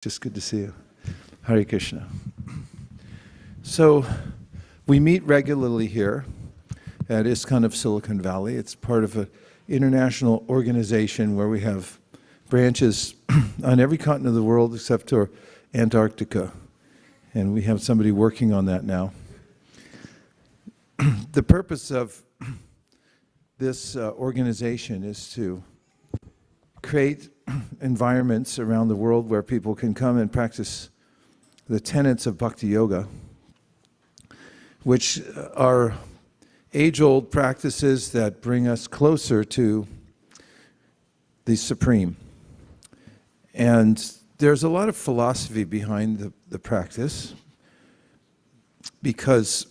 Just good to see you. Hare Krishna. So we meet regularly here at ISKCON of Silicon Valley. It's part of an international organization where we have branches on every continent of the world except for Antarctica. And we have somebody working on that now. The purpose of this organization is to create environments around the world where people can come and practice the tenets of Bhakti Yoga, which are age-old practices that bring us closer to the Supreme. And there's a lot of philosophy behind the practice because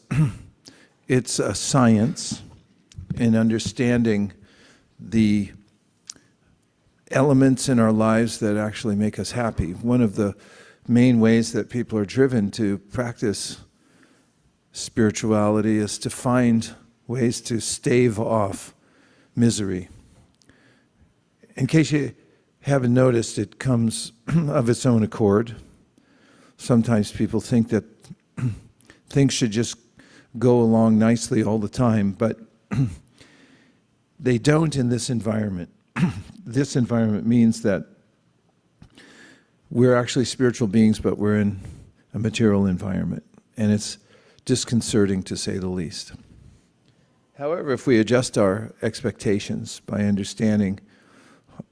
it's a science in understanding the elements in our lives that actually make us happy. One of the main ways that people are driven to practice spirituality is to find ways to stave off misery. In case you haven't noticed, it comes of its own accord. Sometimes people think that things should just go along nicely all the time, but they don't in this environment. This environment means that we're actually spiritual beings, but we're in a material environment, and it's disconcerting to say the least. However, if we adjust our expectations by understanding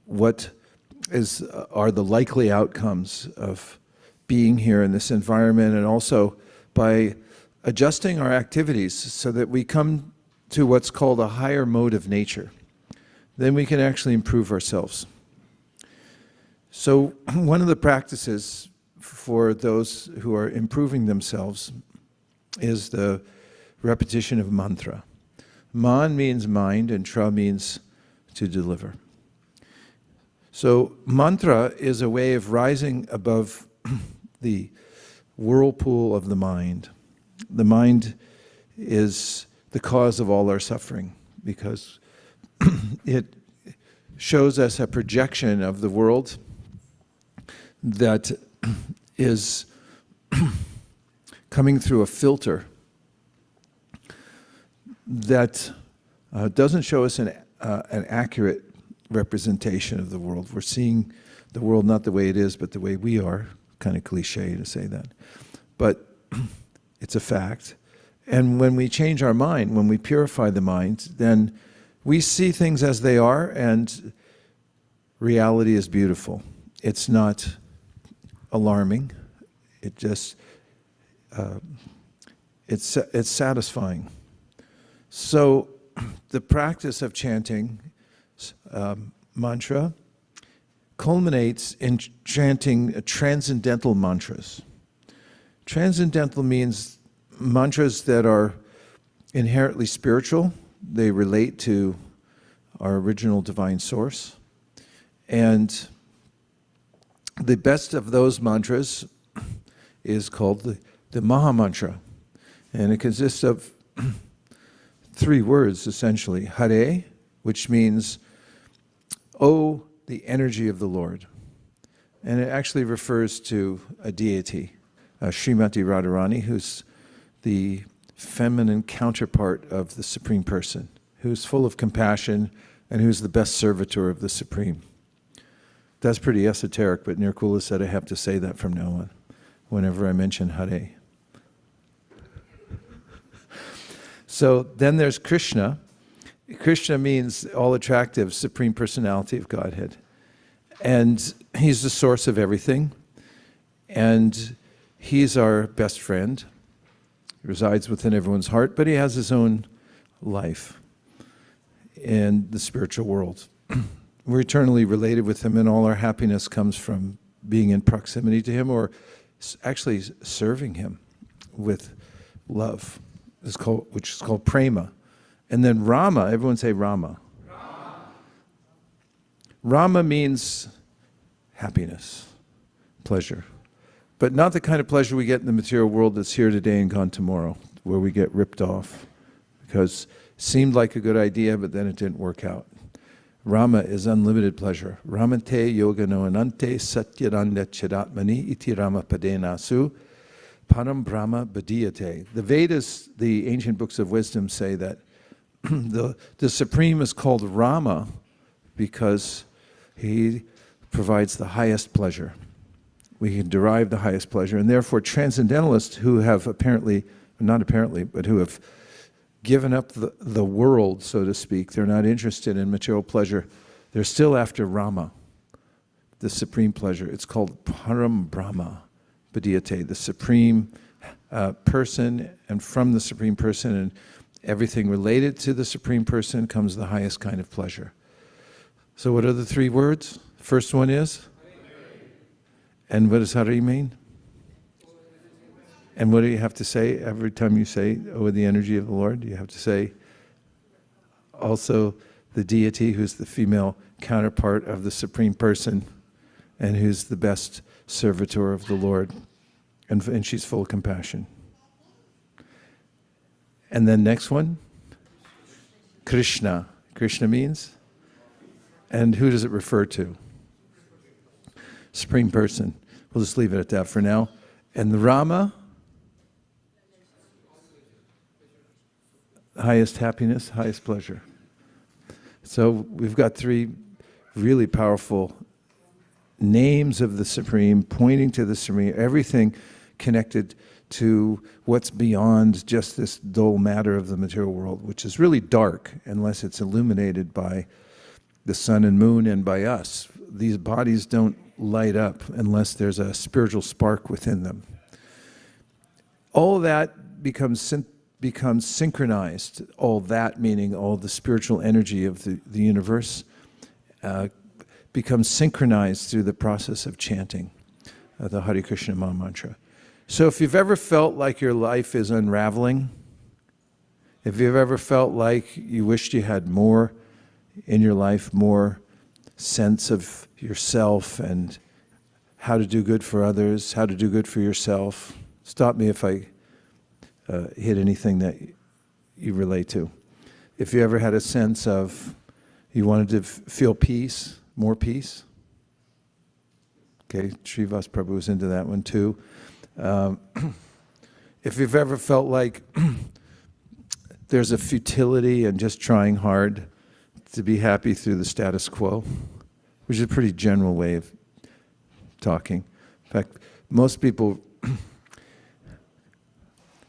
what are the likely outcomes of being here in this environment, and also by adjusting our activities so that we come to what's called a higher mode of nature, then we can actually improve ourselves. So one of the practices for those who are improving themselves is the repetition of mantra. Man means mind and tra means to deliver. So mantra is a way of rising above the whirlpool of the mind. The mind is the cause of all our suffering because it shows us a projection of the world that is coming through a filter that doesn't show us an accurate representation of the world. We're seeing the world not the way it is, but the way we are. Kind of cliche to say that. But it's a fact. And when we change our mind, when we purify the mind, then we see things as they are, and reality is beautiful. It's not alarming. It just, it's satisfying. So the practice of chanting mantra culminates in chanting transcendental mantras. Transcendental means mantras that are inherently spiritual. They relate to our original divine source. And the best of those mantras is called the Maha Mantra. And it consists of 3 words, essentially. Hare, which means, oh, the energy of the Lord. And it actually refers to a deity, Srimati Radharani, who's the feminine counterpart of the Supreme Person, who's full of compassion and who's the best servitor of the Supreme. That's pretty esoteric, but Nirkula said I have to say that from now on, whenever I mention Hare. So then there's Krishna. Krishna means all-attractive Supreme Personality of Godhead. And he's the source of everything. And he's our best friend. He resides within everyone's heart, but he has his own life in the spiritual world. We're eternally related with him, and all our happiness comes from being in proximity to him or actually serving him with love, which is called prema. And then Rama, everyone say Rama. Rama. Rama means happiness, pleasure. But not the kind of pleasure we get in the material world that's here today and gone tomorrow, where we get ripped off because it seemed like a good idea, but then it didn't work out. Rama is unlimited pleasure. Ramante yogano anante satyaranda chidatmani iti rama padenasu param brahma badiyate. The Vedas, the ancient books of wisdom, say that the Supreme is called Rama because he provides the highest pleasure. We can derive the highest pleasure, and therefore transcendentalists who have apparently, not apparently, but who have given up the world, so to speak, they're not interested in material pleasure, they're still after Rama, the supreme pleasure. It's called Param Brahma Padiyate, the supreme person, and from the supreme person and everything related to the supreme person comes the highest kind of pleasure. So what are the three words? First one is? And what does Hari mean? And what do you have to say every time you say, oh, the energy of the Lord? You have to say also the deity, who's the female counterpart of the Supreme Person and who's the best servitor of the Lord. And she's full of compassion. And then next one, Krishna. Krishna means? And who does it refer to? Supreme Person. We'll just leave it at that for now. And the Rama, highest happiness, highest pleasure. So we've got three really powerful names of the Supreme, pointing to the Supreme, everything connected to what's beyond just this dull matter of the material world, which is really dark unless it's illuminated by the sun and moon and by us. These bodies don't light up unless there's a spiritual spark within them. All that becomes synchronized, all that meaning all the spiritual energy of the universe becomes synchronized through the process of chanting the Hare Krishna Maha Mantra. So if you've ever felt like your life is unraveling, if you've ever felt like you wished you had more in your life, more sense of yourself and how to do good for others, how to do good for yourself, stop me if I hit anything that you relate to. If you ever had a sense of you wanted to feel peace, more peace. Okay, Srivas Prabhu was into that one too. If you've ever felt like there's a futility in just trying hard to be happy through the status quo, which is a pretty general way of talking. In fact, most people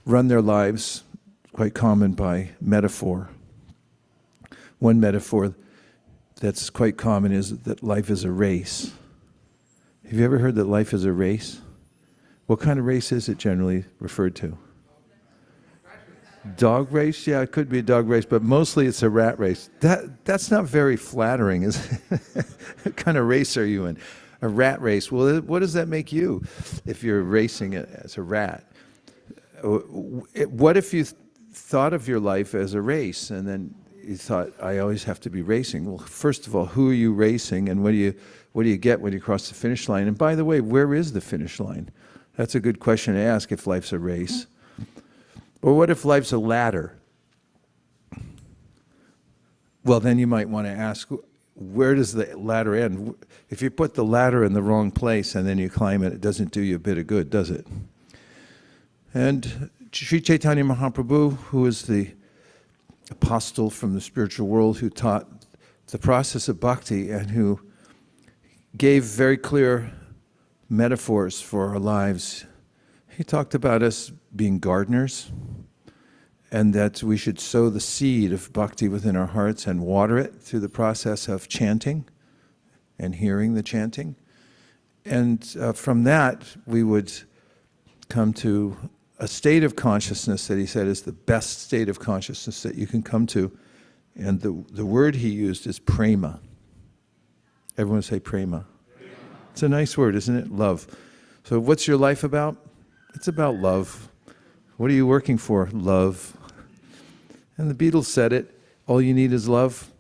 run their lives, quite common, by metaphor. One metaphor that's quite common is that life is a race. Have you ever heard that life is a race? What kind of race is it generally referred to? Dog race? Yeah, it could be a dog race, but mostly it's a rat race. That's not very flattering, is it? What kind of race are you in? A rat race. Well, what does that make you if you're racing it as a rat? What if you thought of your life as a race and then you thought, I always have to be racing? Well, first of all, who are you racing and what do you get when you cross the finish line? And by the way, where is the finish line? That's a good question to ask if life's a race. Or what if life's a ladder? Well, then you might want to ask, where does the ladder end? If you put the ladder in the wrong place and then you climb it, it doesn't do you a bit of good, does it? And Sri Chaitanya Mahaprabhu, who is the apostle from the spiritual world who taught the process of bhakti and who gave very clear metaphors for our lives, he talked about us being gardeners and that we should sow the seed of bhakti within our hearts and water it through the process of chanting and hearing the chanting. And from that, we would come to a state of consciousness that he said is the best state of consciousness that you can come to. And the word he used is prema. Everyone say prema. It's a nice word, isn't it? Love. So what's your life about? It's about love. What are you working for? Love. And the Beatles said it, all you need is love.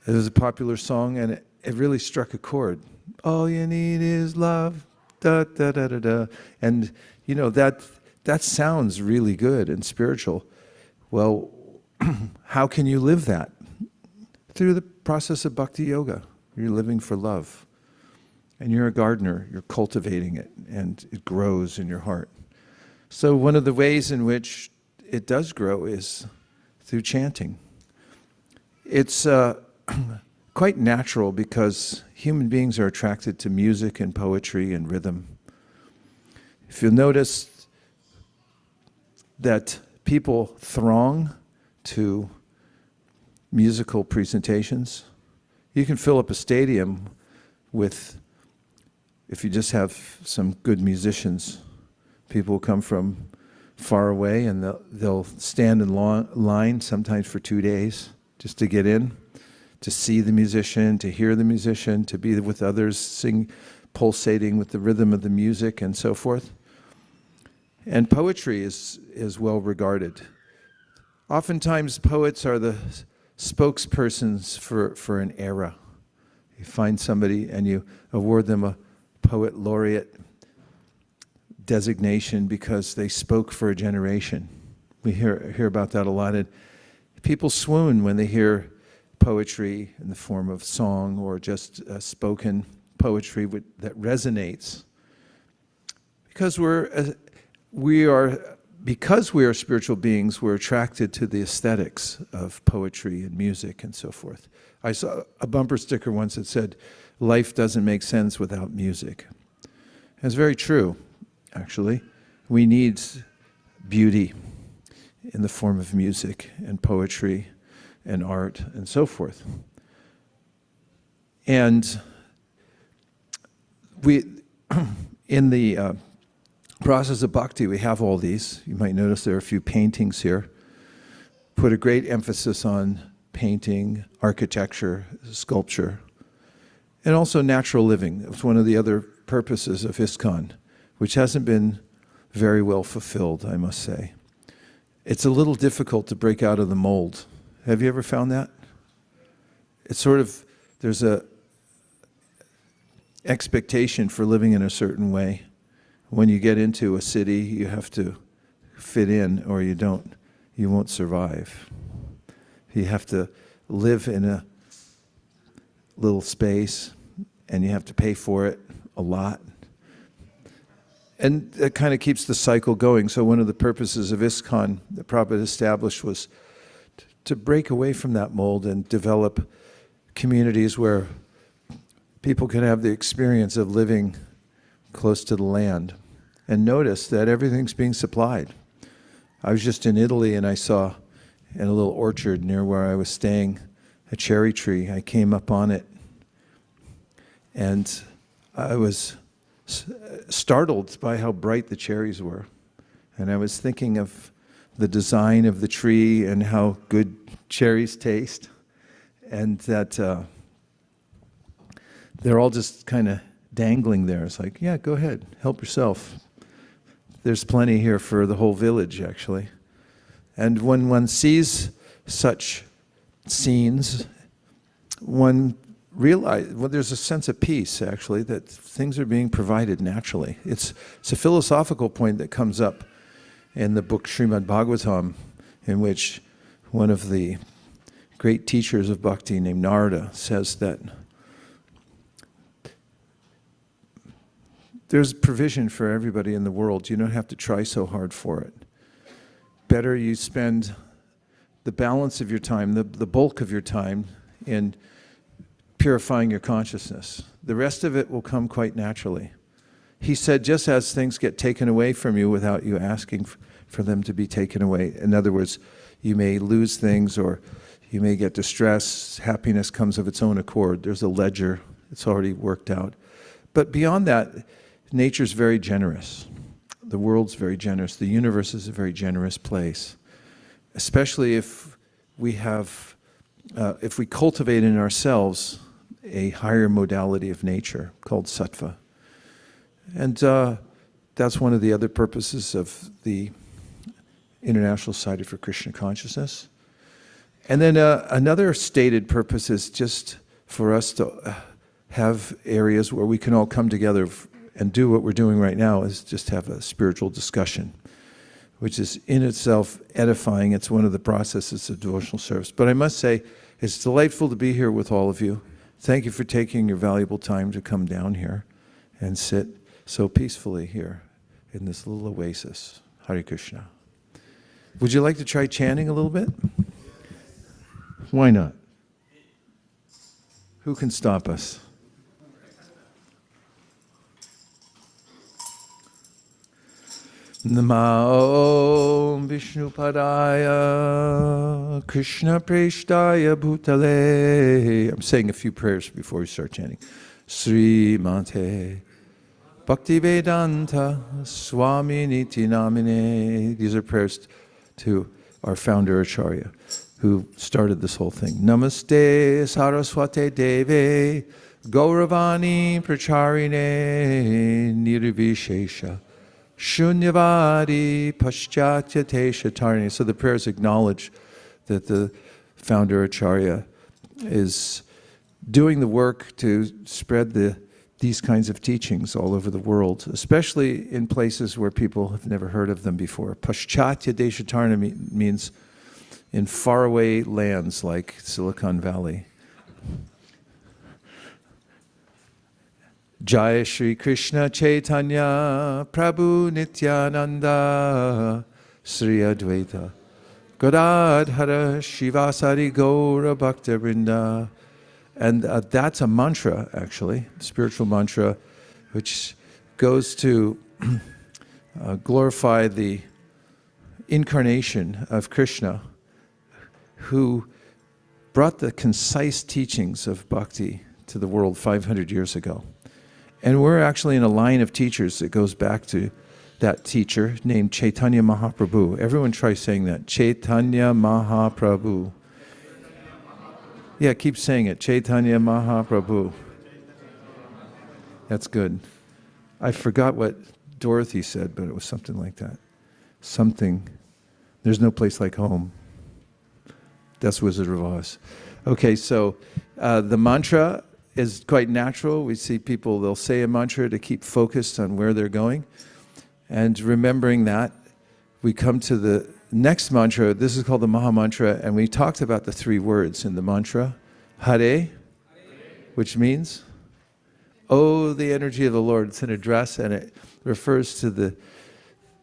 It was a popular song and it really struck a chord. All you need is love, da da da da da. And you know, that sounds really good and spiritual. Well, how can you live that? Through the process of bhakti yoga. You're living for love. And you're a gardener. You're cultivating it, and it grows in your heart. So one of the ways in which it does grow is through chanting. It's quite natural because human beings are attracted to music and poetry and rhythm. If you'll notice that people throng to musical presentations, you can fill up a stadium with, if you just have some good musicians, people will come from far away and they'll stand in line sometimes for 2 days just to get in, to see the musician, to hear the musician, to be with others, sing, pulsating with the rhythm of the music and so forth. And poetry is well regarded. Oftentimes poets are the spokespersons for an era. You find somebody and you award them a poet laureate designation because they spoke for a generation. We hear about that a lot. And people swoon when they hear poetry in the form of song or just spoken poetry that resonates. Because we are spiritual beings, we're attracted to the aesthetics of poetry and music and so forth. I saw a bumper sticker once that said, "Life doesn't make sense without music." That's very true, actually. We need beauty in the form of music and poetry and art and so forth. And we, in the process of bhakti, we have all these. You might notice there are a few paintings here. Put a great emphasis on painting, architecture, sculpture, and also natural living. It's one of the other purposes of ISKCON, which hasn't been very well fulfilled, I must say. It's a little difficult to break out of the mold. Have you ever found that? It's sort of, there's a expectation for living in a certain way. When you get into a city, you have to fit in or you won't survive. You have to live in a little space and you have to pay for it a lot. And that kind of keeps the cycle going. So one of the purposes of ISKCON that Prabhupada established was to break away from that mold and develop communities where people can have the experience of living close to the land and notice that everything's being supplied. I was just in Italy and I saw in a little orchard near where I was staying a cherry tree. I came up on it and I was startled by how bright the cherries were. And I was thinking of the design of the tree and how good cherries taste, and that they're all just kind of dangling there. It's like, yeah, go ahead, help yourself. There's plenty here for the whole village, actually. And when one sees such scenes, one realizes, well, there's a sense of peace, actually, that things are being provided naturally. It's a philosophical point that comes up in the book Srimad Bhagavatam, in which one of the great teachers of bhakti named Narada says that there's provision for everybody in the world. You don't have to try so hard for it. Better you spend the balance of your time, the bulk of your time, in purifying your consciousness. The rest of it will come quite naturally. He said, just as things get taken away from you without you asking for them to be taken away. In other words, you may lose things or you may get distress. Happiness comes of its own accord. There's a ledger. It's already worked out. But beyond that, nature's very generous. The world's very generous. The universe is a very generous place, especially if we cultivate in ourselves a higher modality of nature called sattva. And that's one of the other purposes of the International Society for Krishna Consciousness. And then another stated purpose is just for us to have areas where we can all come together and do what we're doing right now, is just have a spiritual discussion, which is in itself edifying. It's one of the processes of devotional service. But I must say, It's delightful to be here with all of you. Thank you for taking your valuable time to come down here and sit so peacefully here in this little oasis. Hare Krishna. Would you like to try chanting a little bit? Why not? Who can stop us? Namo Vishnupadaya Krishna Preshtaya Bhutale. I'm saying a few prayers before we start chanting. Sri Mate Bhaktivedanta Swami Niti Namine. These are prayers to our founder Acharya, who started this whole thing. Namaste Saraswate Deve Gauravani Pracharine Nirvishesha Shunyavadi Paschatya Teshatarni. So the prayers acknowledge that the founder Acharya is doing the work to spread these kinds of teachings all over the world, especially in places where people have never heard of them before. Paschatya Deshatarna means in faraway lands like Silicon Valley. Jai Shri Krishna Chaitanya Prabhu Nityananda Sri Advaita Gadadhara Shivasari Gaura Bhakta Vrinda. And that's a mantra, actually, spiritual mantra, which goes to glorify the incarnation of Krishna, who brought the concise teachings of bhakti to the world 500 years ago. And we're actually in a line of teachers that goes back to that teacher named Chaitanya Mahaprabhu. Everyone try saying that. Chaitanya Mahaprabhu. Yeah, keep saying it. Chaitanya Mahaprabhu. That's good. I forgot what Dorothy said, but it was something like that. Something. There's no place like home. That's Wizard of Oz. Okay, so the mantra is quite natural. We see people, they'll say a mantra to keep focused on where they're going. And remembering that, we come to the next mantra. This is called the Maha Mantra, and we talked about the three words in the mantra. Hare, which means, oh, the energy of the Lord. It's an address, and it refers to the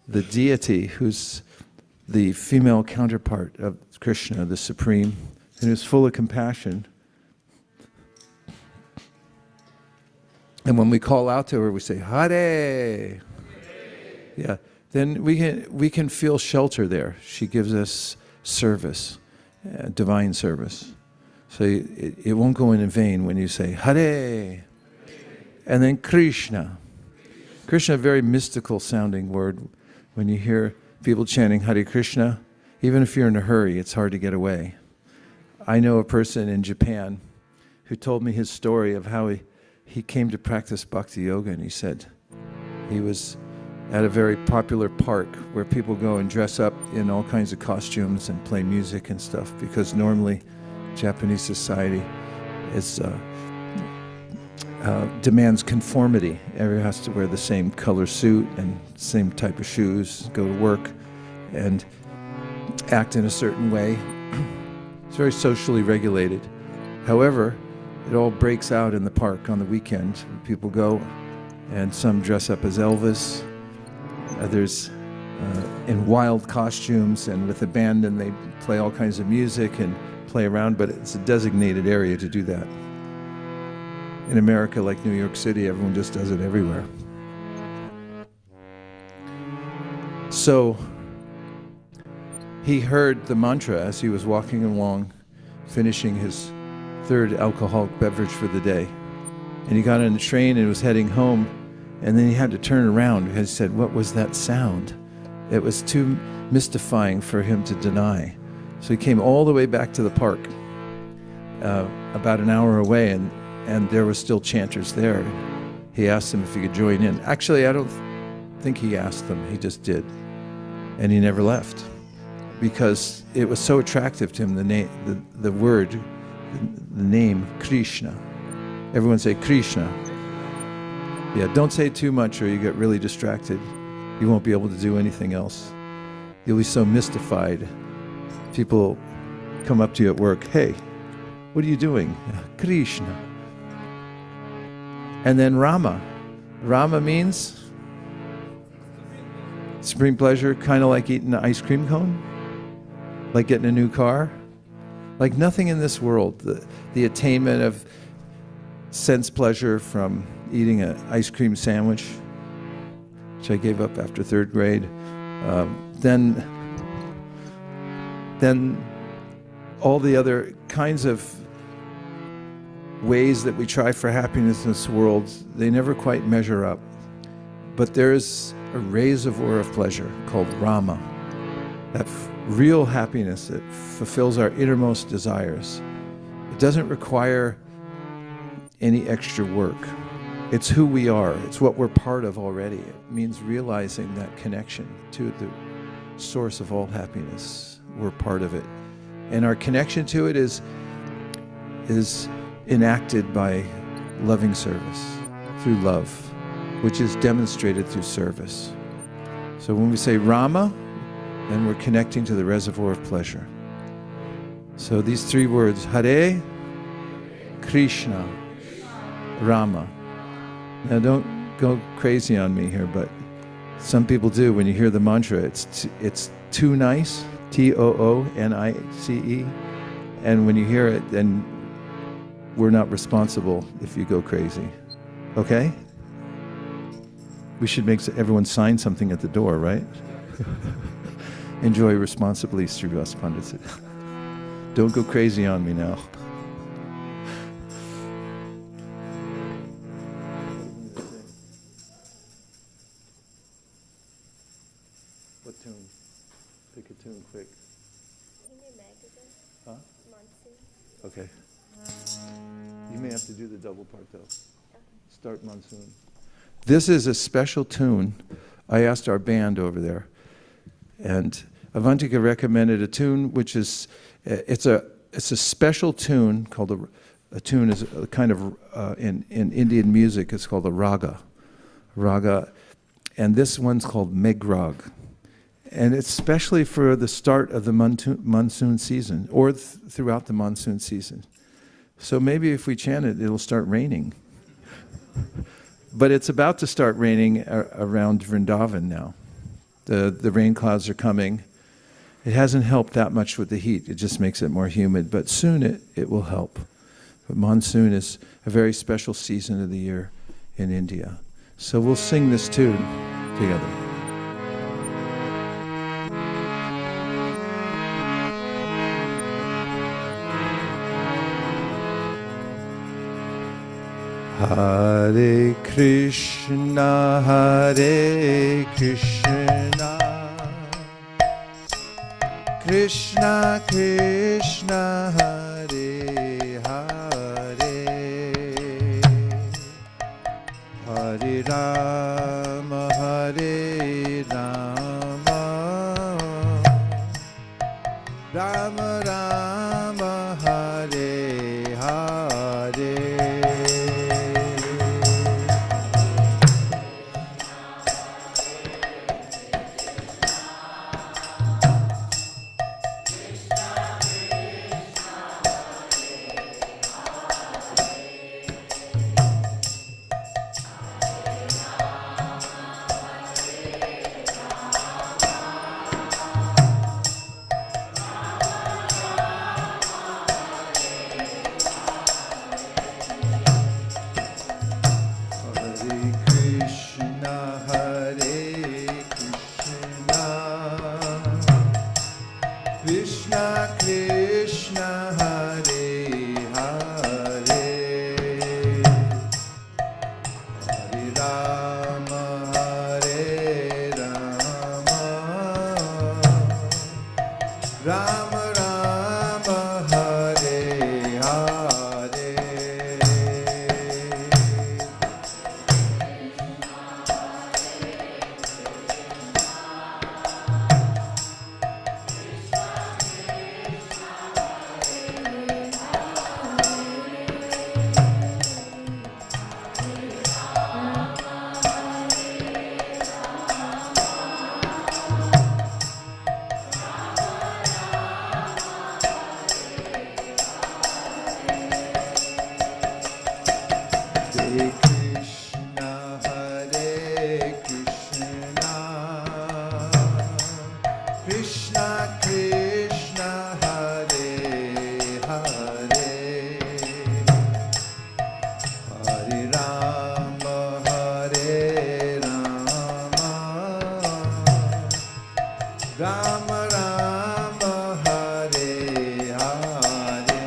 deity who's the female counterpart of Krishna, the Supreme, and who's full of compassion. And when we call out to her, we say, Hare. Yeah. Then we can feel shelter there. She gives us service, divine service. So it won't go in vain when you say Hare. And then Krishna. Krishna, a very mystical sounding word. When you hear people chanting Hare Krishna, even if you're in a hurry, it's hard to get away. I know a person in Japan who told me his story of how he came to practice bhakti yoga, and he said he was at a very popular park where people go and dress up in all kinds of costumes and play music and stuff, because normally Japanese society is demands conformity. Everyone has to wear the same color suit and same type of shoes, go to work and act in a certain way. It's very socially regulated. However, it all breaks out in the park on the weekend. People go and some dress up as Elvis, others in wild costumes and with a band, and they play all kinds of music and play around, but it's a designated area to do that. In America, like New York City, everyone just does it everywhere. So he heard the mantra as he was walking along, finishing his third alcoholic beverage for the day. And he got on the train and was heading home, and then he had to turn around because he said, what was that sound? It was too mystifying for him to deny. So he came all the way back to the park, about an hour away, and there were still chanters there. He asked them if he could join in. Actually, I don't think he asked them, he just did. And he never left, because it was so attractive to him, the word, the name Krishna. Everyone say Krishna. Yeah, don't say too much or you get really distracted. You won't be able to do anything else. You'll be so mystified. People come up to you at work, hey, What are you doing? Krishna. And then Rama. Rama means supreme pleasure, kind of like eating an ice cream cone, like getting a new car, like nothing in this world. The attainment of sense pleasure from eating an ice cream sandwich, which I gave up after third grade. Then all the other kinds of ways that we try for happiness in this world, they never quite measure up. But there's a reservoir of pleasure called Rama, that real happiness that fulfills our innermost desires. It doesn't require any extra work. It's who we are. It's what we're part of already. It means realizing that connection to the source of all happiness. We're part of it. And our connection to it is enacted by loving service, through love, which is demonstrated through service. So when we say Rama, then we're connecting to the reservoir of pleasure. So these three words, Hare, Krishna, Rama. Now don't go crazy on me here, but some people do. When you hear the mantra, it's too nice, Toonice, and when you hear it, then we're not responsible if you go crazy. Okay? We should make everyone sign something at the door, right? Enjoy responsibly, Srivas Pandit. Don't go crazy on me now. What tune? Pick a tune quick. Huh? Okay. You may have to do the double part though. Start Monsoon. This is a special tune. I asked our band over there, and Avantika recommended a tune which is it's a special tune called a tune is a kind of in Indian music it's called a raga, and this one's called Meghrag, and it's especially for the start of the monsoon season or throughout the monsoon season. So maybe if we chant it, it'll start raining. But it's about to start raining around Vrindavan now. The rain clouds are coming. It hasn't helped that much with the heat. It just makes it more humid. But soon it will help. But monsoon is a very special season of the year in India. So we'll sing this tune together. Hare Krishna, Hare Krishna, Krishna Krishna, Hare Hare, Hare Rama, Hare Rama, Rama Rama, Hare Hare. Rama Rama Hare Hare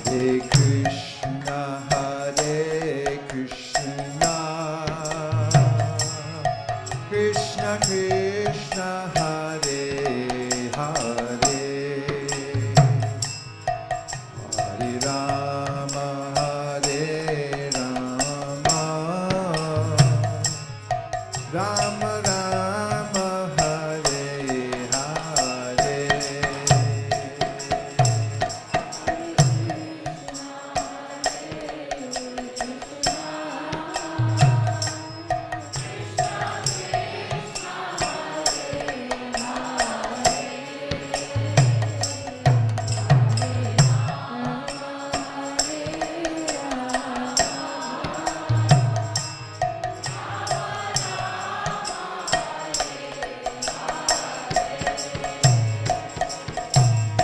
Hare Krishna, Hare Krishna, Krishna Krishna, Hare Hare, Hare Rama, Hare Rama, Rama Rama, Hare Hare.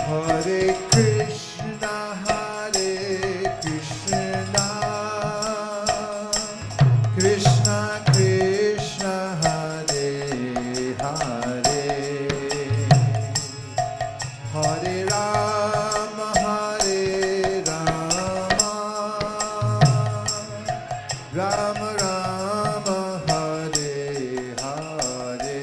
Hare Krishna, Hare Krishna, Krishna Krishna, Hare Hare, Hare Rama, Hare Rama, Rama Rama, Hare Hare.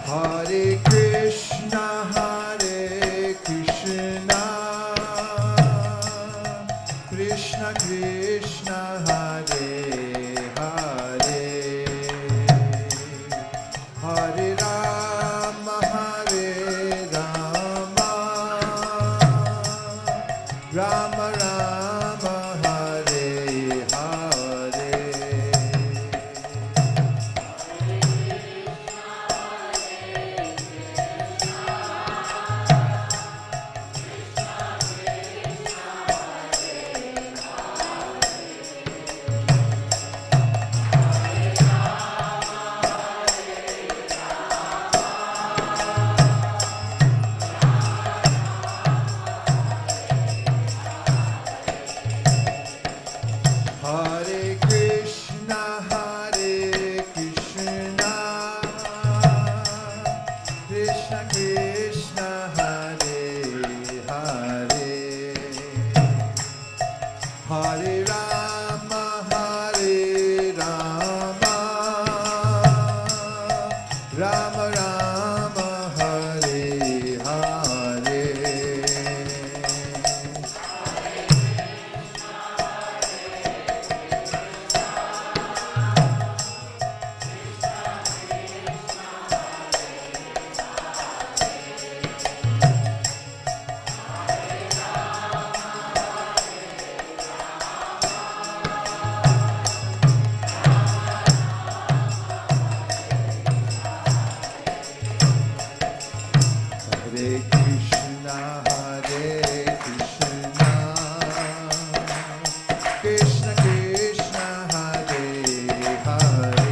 Hare Krishna, Hare Krishna, Krishna Krishna, Hare Hare, Hare Rama, Hare Rama, Rama Rama, Hare Hare. Hare Krishna, Hare Krishna, Krishna Krishna, Hare Hare, Hare Rama, Hare Rama, Rama Rama, Hare Hare. Hare Krishna, Hare Krishna, Krishna Krishna, Hare Hare,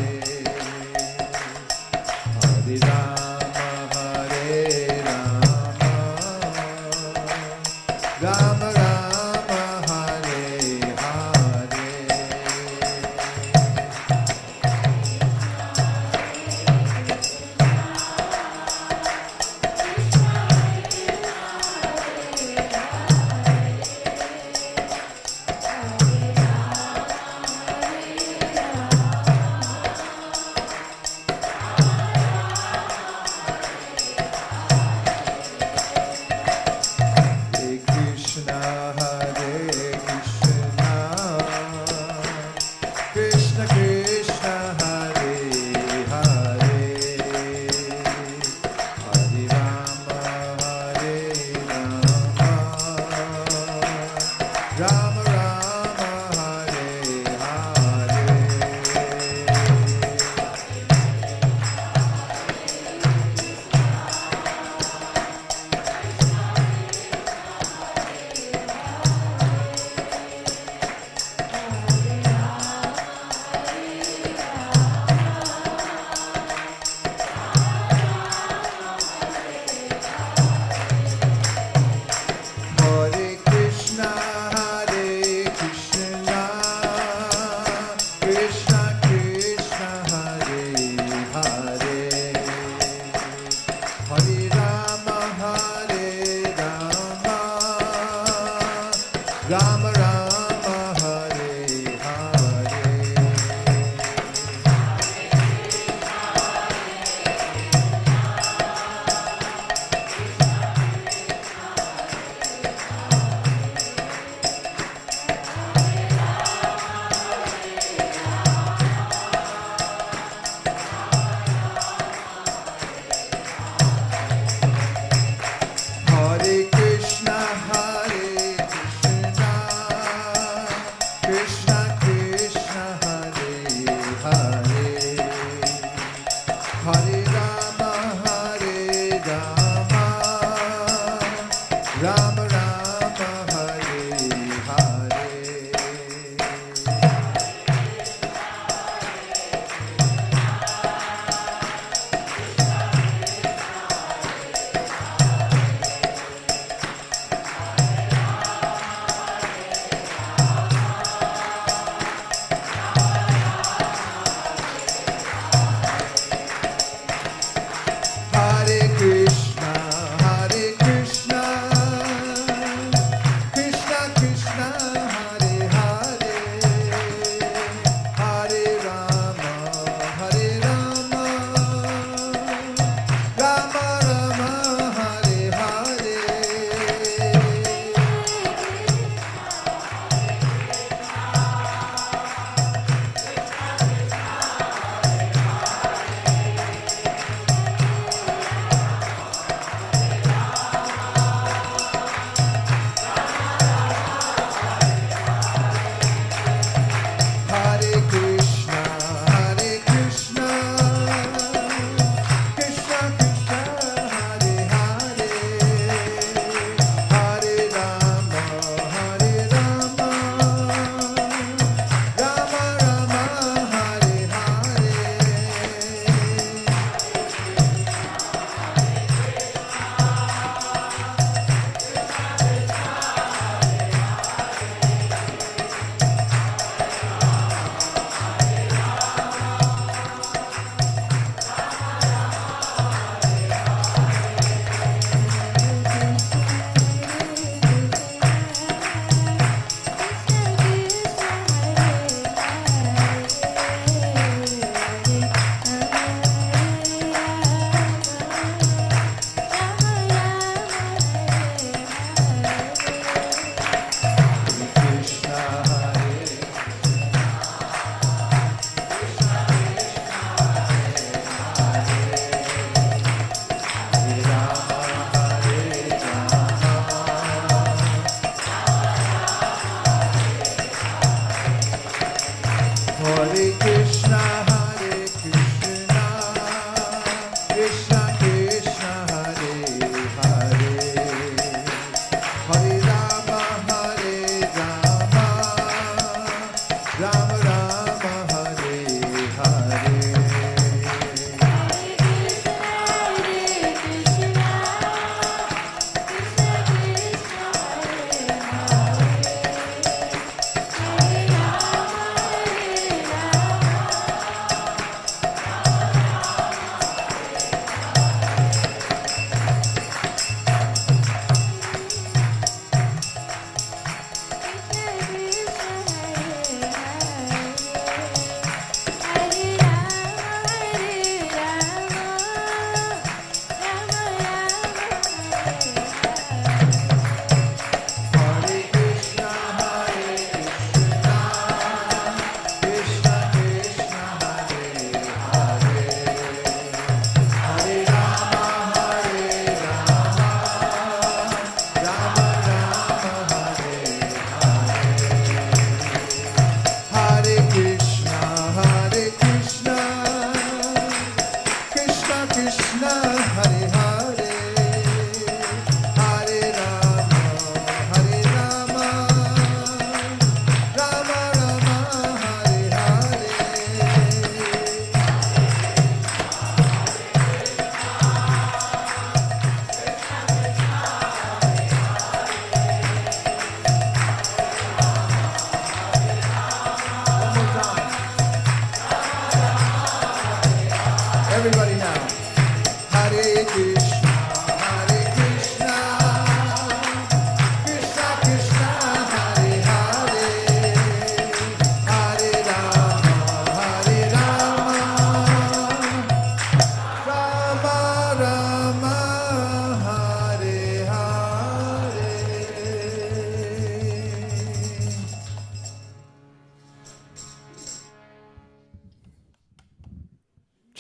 Hare Rama, Hare Rama, Rama Rama, Hare Hare.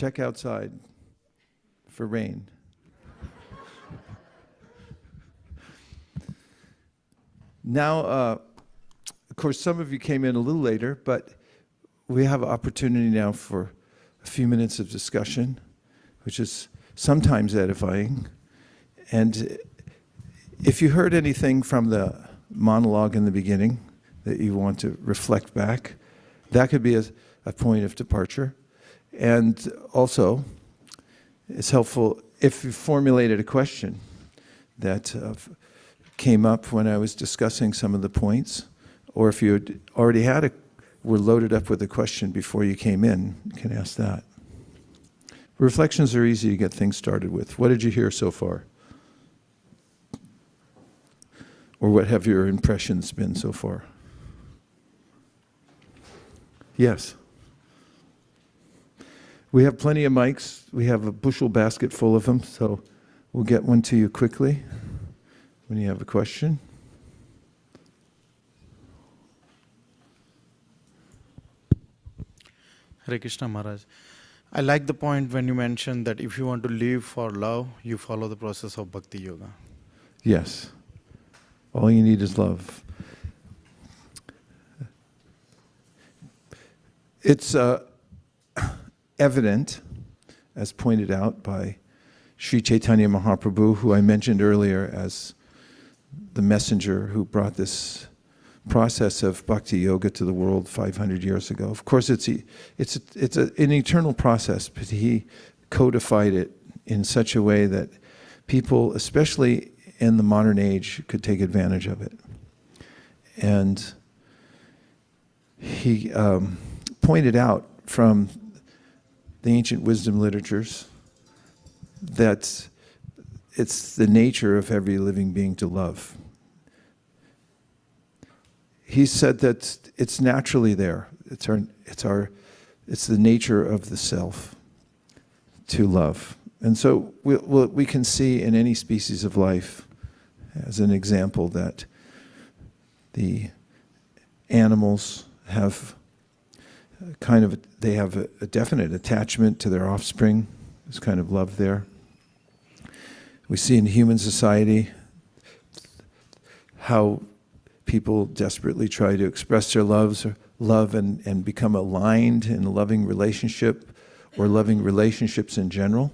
Check outside for rain. Now, of course, some of you came in a little later, but we have an opportunity now for a few minutes of discussion. which is sometimes edifying. And if you heard anything from the monologue in the beginning that you want to reflect back, that could be a point of departure. And also, it's helpful if you formulated a question that came up when I was discussing some of the points, or if you had already were loaded up with a question before you came in, you can ask that. Reflections are easy to get things started with. What did you hear so far? Or what have your impressions been so far? Yes. We have plenty of mics. We have a bushel basket full of them, so we'll get one to you quickly when you have a question. Hare Krishna Maharaj. I like the point when you mentioned that if you want to live for love, you follow the process of Bhakti Yoga. Yes. All you need is love. It's evident, as pointed out by Sri Chaitanya Mahaprabhu, who I mentioned earlier as the messenger who brought this process of Bhakti Yoga to the world 500 years ago. Of course, it's an eternal process, but he codified it in such a way that people, especially in the modern age, could take advantage of it. And he pointed out from the ancient wisdom literatures that it's the nature of every living being to love. He said that it's naturally there. It's the nature of the self to love. And so we can see in any species of life, as an example, that the animals have they have a definite attachment to their offspring. There's kind of love there. We see in human society how people desperately try to express their love and become aligned in a loving relationship or loving relationships in general.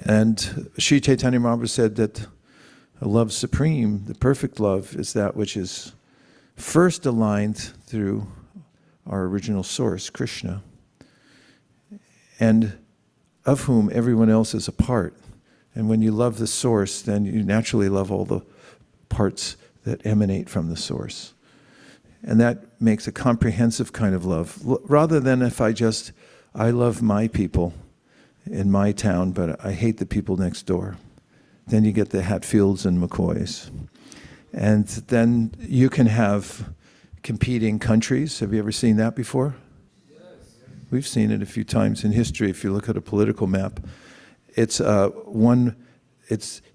And Sri Chaitanya Mahaprabhu said that a love supreme, the perfect love, is that which is first aligned through our original source, Krishna, and of whom everyone else is a part. And when you love the source, then you naturally love all the parts that emanate from the source. And that makes a comprehensive kind of love, rather than if I love my people in my town, but I hate the people next door. Then you get the Hatfields and McCoys. And then you can have competing countries. Have you ever seen that before? Yes. We've seen it a few times in history. If you look at a political map, it's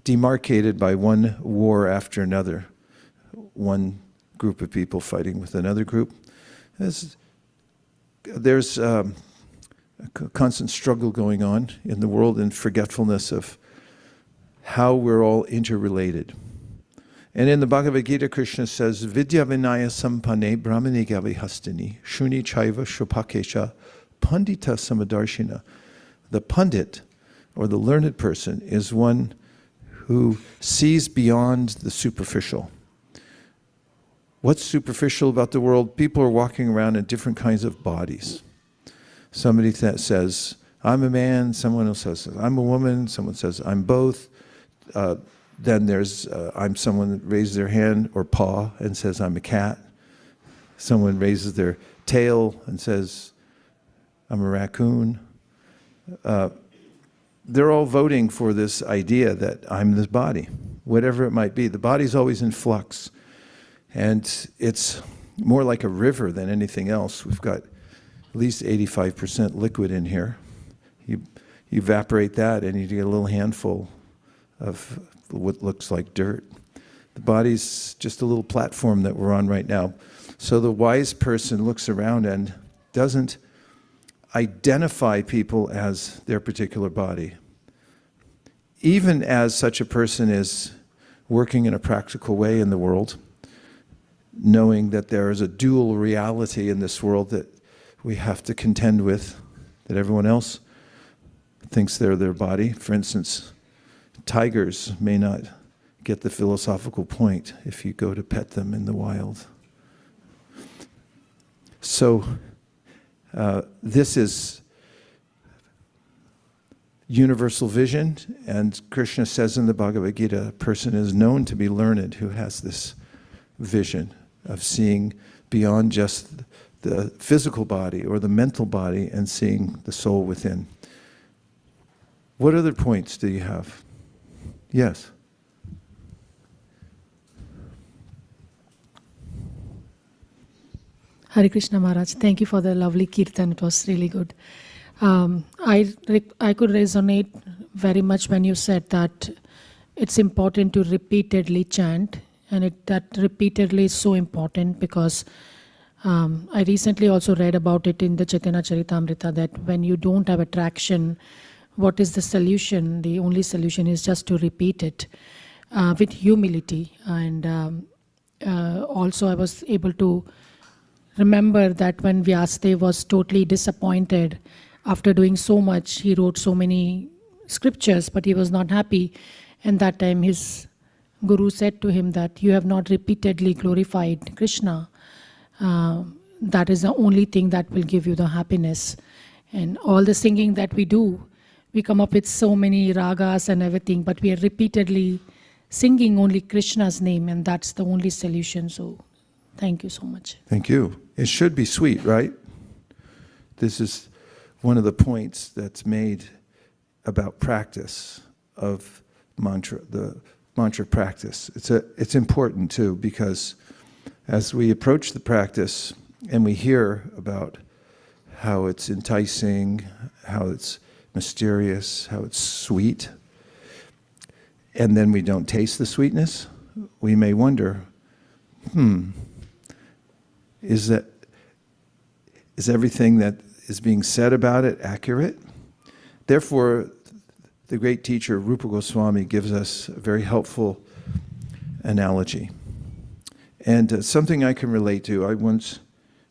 demarcated by one war after another. One group of people fighting with another group. There's a constant struggle going on in the world and forgetfulness of how we're all interrelated. And in the Bhagavad Gita, Krishna says, Vidya Vinaya Sampane Brahmani Gavi Hastini Shuni Chaiva Shupakesha Pandita Samadarshina. The Pandit, or the learned person, is one who sees beyond the superficial. What's superficial about the world? People are walking around in different kinds of bodies. Somebody says, I'm a man. Someone else says, I'm a woman. Someone says, I'm both. Then there's, I'm someone that raises their hand or paw and says, I'm a cat. Someone raises their tail and says, I'm a raccoon. They're all voting for this idea that I'm this body, whatever it might be. The body's always in flux. And it's more like a river than anything else. We've got at least 85% liquid in here. You evaporate that and you get a little handful of what looks like dirt. The body's just a little platform that we're on right now. So the wise person looks around and doesn't identify people as their particular body. Even as such a person is working in a practical way in the world, knowing that there is a dual reality in this world that we have to contend with that everyone else thinks they're their body. For instance, tigers may not get the philosophical point if you go to pet them in the wild. So this is universal vision, and Krishna says in the Bhagavad Gita, a person is known to be learned who has this vision of seeing beyond just the physical body or the mental body and seeing the soul within. What other points do you have? Yes. Hare Krishna Maharaj, thank you for the lovely kirtan. It was really good. I could resonate very much when you said that it's important to repeatedly chant, and that repeatedly is so important because I recently also read about it in the Chaitanya Charitamrita that when you don't have attraction, what is the solution? The only solution is just to repeat it with humility. And also I was able to remember that when Vyasadeva was totally disappointed after doing so much, he wrote so many scriptures, but he was not happy. And that time his guru said to him that you have not repeatedly glorified Krishna. That is the only thing that will give you the happiness. And all the singing that we do, we come up with so many ragas and everything, but we are repeatedly singing only Krishna's name, and that's the only solution. So thank you so much. Thank you. It should be sweet, right? This is one of the points that's made about practice of mantra, the mantra practice. It's important too, because as we approach the practice and we hear about how it's enticing, how it's mysterious, how it's sweet, and then we don't taste the sweetness, we may wonder, is everything that is being said about it accurate? Therefore, the great teacher Rupa Goswami gives us a very helpful analogy. And something I can relate to. I once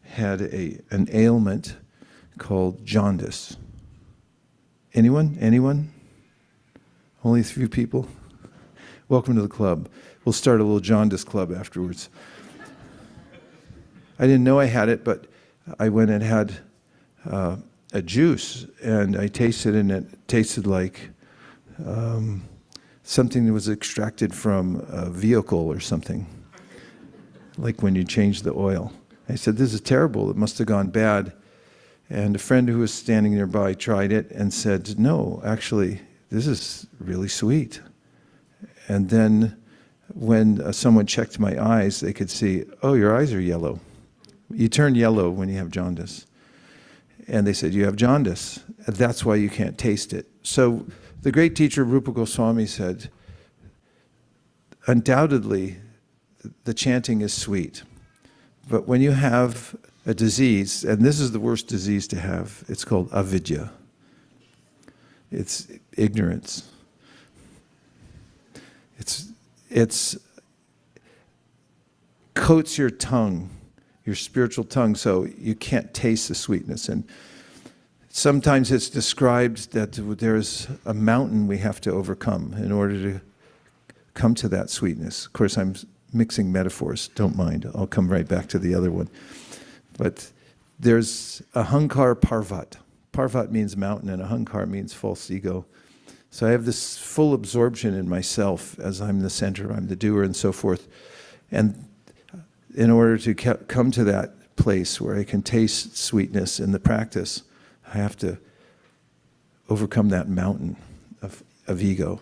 had an ailment called jaundice. Anyone? Anyone? Only a few people? Welcome to the club. We'll start a little jaundice club afterwards. I didn't know I had it, but I went and had a juice, and I tasted it, and it tasted like something that was extracted from a vehicle or something, like when you change the oil. I said, this is terrible. It must have gone bad. And a friend who was standing nearby tried it and said, no, actually, this is really sweet. And then when someone checked my eyes, they could see, oh, your eyes are yellow. You turn yellow when you have jaundice. And they said, you have jaundice. That's why you can't taste it. So the great teacher Rupa Goswami said, undoubtedly, the chanting is sweet. But when you have a disease, and this is the worst disease to have, it's called avidya. It's ignorance. It's coats your tongue, your spiritual tongue, so you can't taste the sweetness. And sometimes it's described that there's a mountain we have to overcome in order to come to that sweetness. Of course, I'm mixing metaphors, don't mind. I'll come right back to the other one. But there's ahankar parvat. Parvat means mountain, and ahankar means false ego. So I have this full absorption in myself as I'm the center, I'm the doer, and so forth. And in order to come to that place where I can taste sweetness in the practice, I have to overcome that mountain of ego.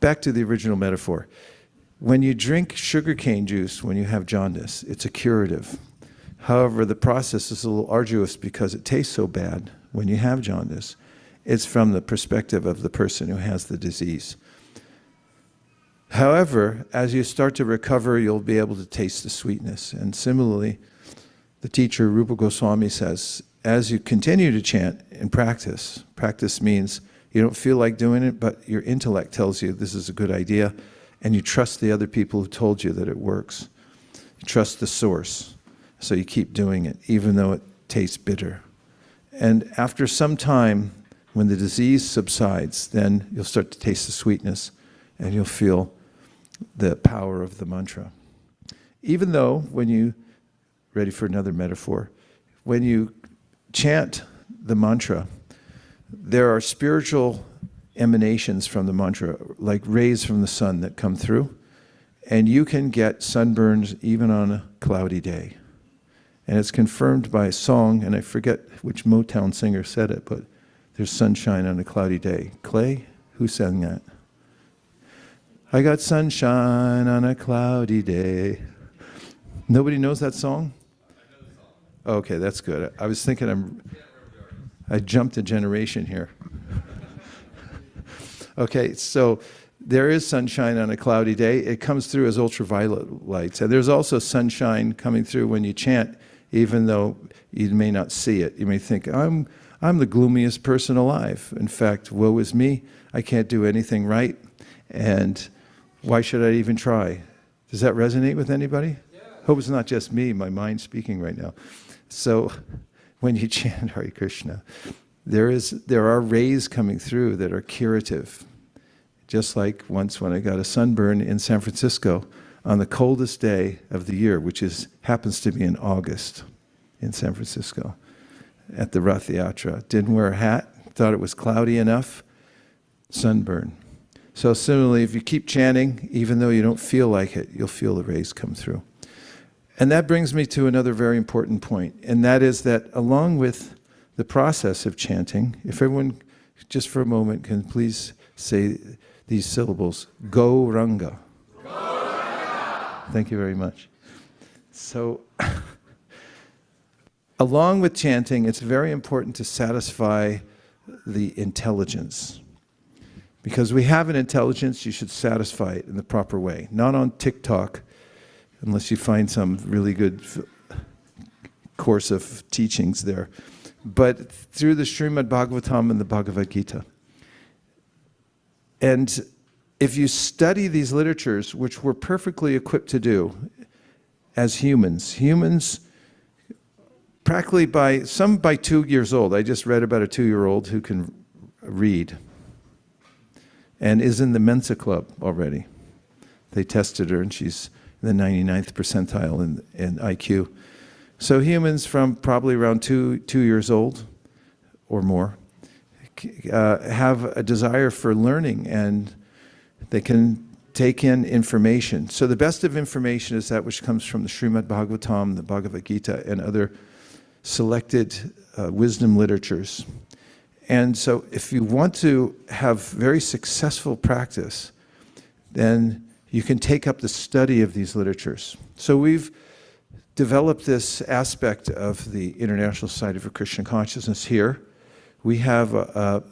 Back to the original metaphor. When you drink sugarcane juice when you have jaundice, it's a curative. However, the process is a little arduous because it tastes so bad when you have jaundice. It's from the perspective of the person who has the disease. However, as you start to recover, you'll be able to taste the sweetness. And similarly, the teacher Rupa Goswami says, as you continue to chant and practice means you don't feel like doing it, but your intellect tells you this is a good idea, and you trust the other people who told you that it works. You trust the source, so you keep doing it, even though it tastes bitter. And after some time, when the disease subsides, then you'll start to taste the sweetness and you'll feel the power of the mantra. Even though when you, ready for another metaphor, when you chant the mantra, there are spiritual emanations from the mantra, like rays from the sun that come through, and you can get sunburns even on a cloudy day. And it's confirmed by a song, and I forget which Motown singer said it, but there's sunshine on a cloudy day. Clay? Who sang that? I got sunshine on a cloudy day. Nobody knows that song? I know the song. Okay, that's good. I was thinking I jumped a generation here. Okay, so there is sunshine on a cloudy day. It comes through as ultraviolet lights. And there's also sunshine coming through when you chant, even though you may not see it. You may think, I'm the gloomiest person alive. In fact, woe is me. I can't do anything right. And why should I even try? Does that resonate with anybody? Yeah. Hope it's not just me, my mind speaking right now. So when you chant Hare Krishna, there are rays coming through that are curative. Just like once when I got a sunburn in San Francisco on the coldest day of the year, which happens to be in August in San Francisco at the Rath Yatra. Didn't wear a hat, thought it was cloudy enough, sunburn. So similarly, if you keep chanting, even though you don't feel like it, you'll feel the rays come through. And that brings me to another very important point, and that is that along with the process of chanting, if everyone just for a moment can please say these syllables, Gauranga. Gauranga. Thank you very much. So, along with chanting, it's very important to satisfy the intelligence. Because we have an intelligence, you should satisfy it in the proper way. Not on TikTok, unless you find some really good course of teachings there, but through the Srimad Bhagavatam and the Bhagavad Gita. And if you study these literatures, which we're perfectly equipped to do as humans practically some by 2 years old. I just read about a 2-year-old who can read and is in the Mensa Club already. They tested her and she's in the 99th percentile in IQ. So humans from probably around two years old or more have a desire for learning, and they can take in information. So the best of information is that which comes from the Srimad Bhagavatam, the Bhagavad Gita, and other selected wisdom literatures. And so if you want to have very successful practice, then you can take up the study of these literatures. So we've developed this aspect of the International Society for Krishna Consciousness here. We have a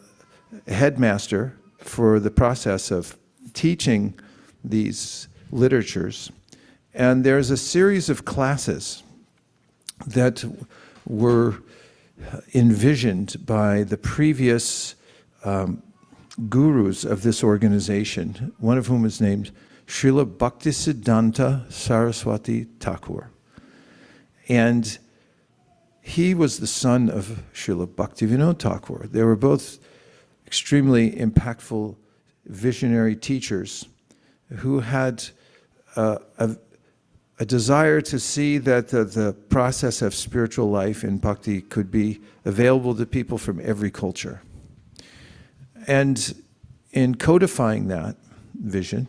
headmaster for the process of teaching these literatures. And there's a series of classes that were envisioned by the previous gurus of this organization, one of whom is named Srila Bhaktisiddhanta Saraswati Thakur. And he was the son of Srila Bhaktivinoda Thakur. They were both extremely impactful, visionary teachers who had a desire to see that the process of spiritual life in bhakti could be available to people from every culture. And in codifying that vision,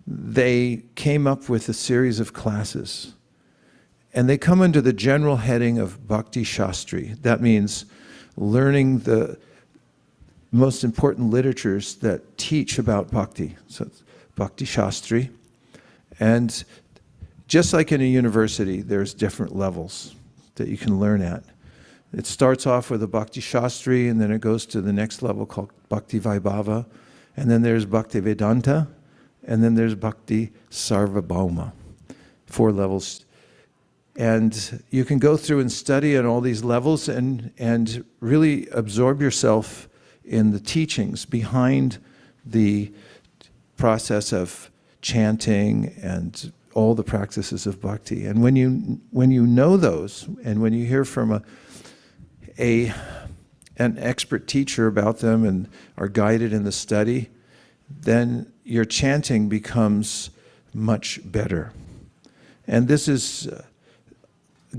they came up with a series of classes. And they come under the general heading of Bhakti Shastri. That means learning the most important literatures that teach about bhakti. So it's Bhakti Shastri. And just like in a university, there's different levels that you can learn at. It starts off with a Bhakti Shastri, and then it goes to the next level called Bhakti Vaibhava. And then there's Bhakti Vedanta, and then there's Bhakti Sarvabhauma. 4 levels. And you can go through and study at all these levels and really absorb yourself in the teachings behind the process of chanting and all the practices of bhakti. And when you know those, and when you hear from a an expert teacher about them and are guided in the study, then your chanting becomes much better. And this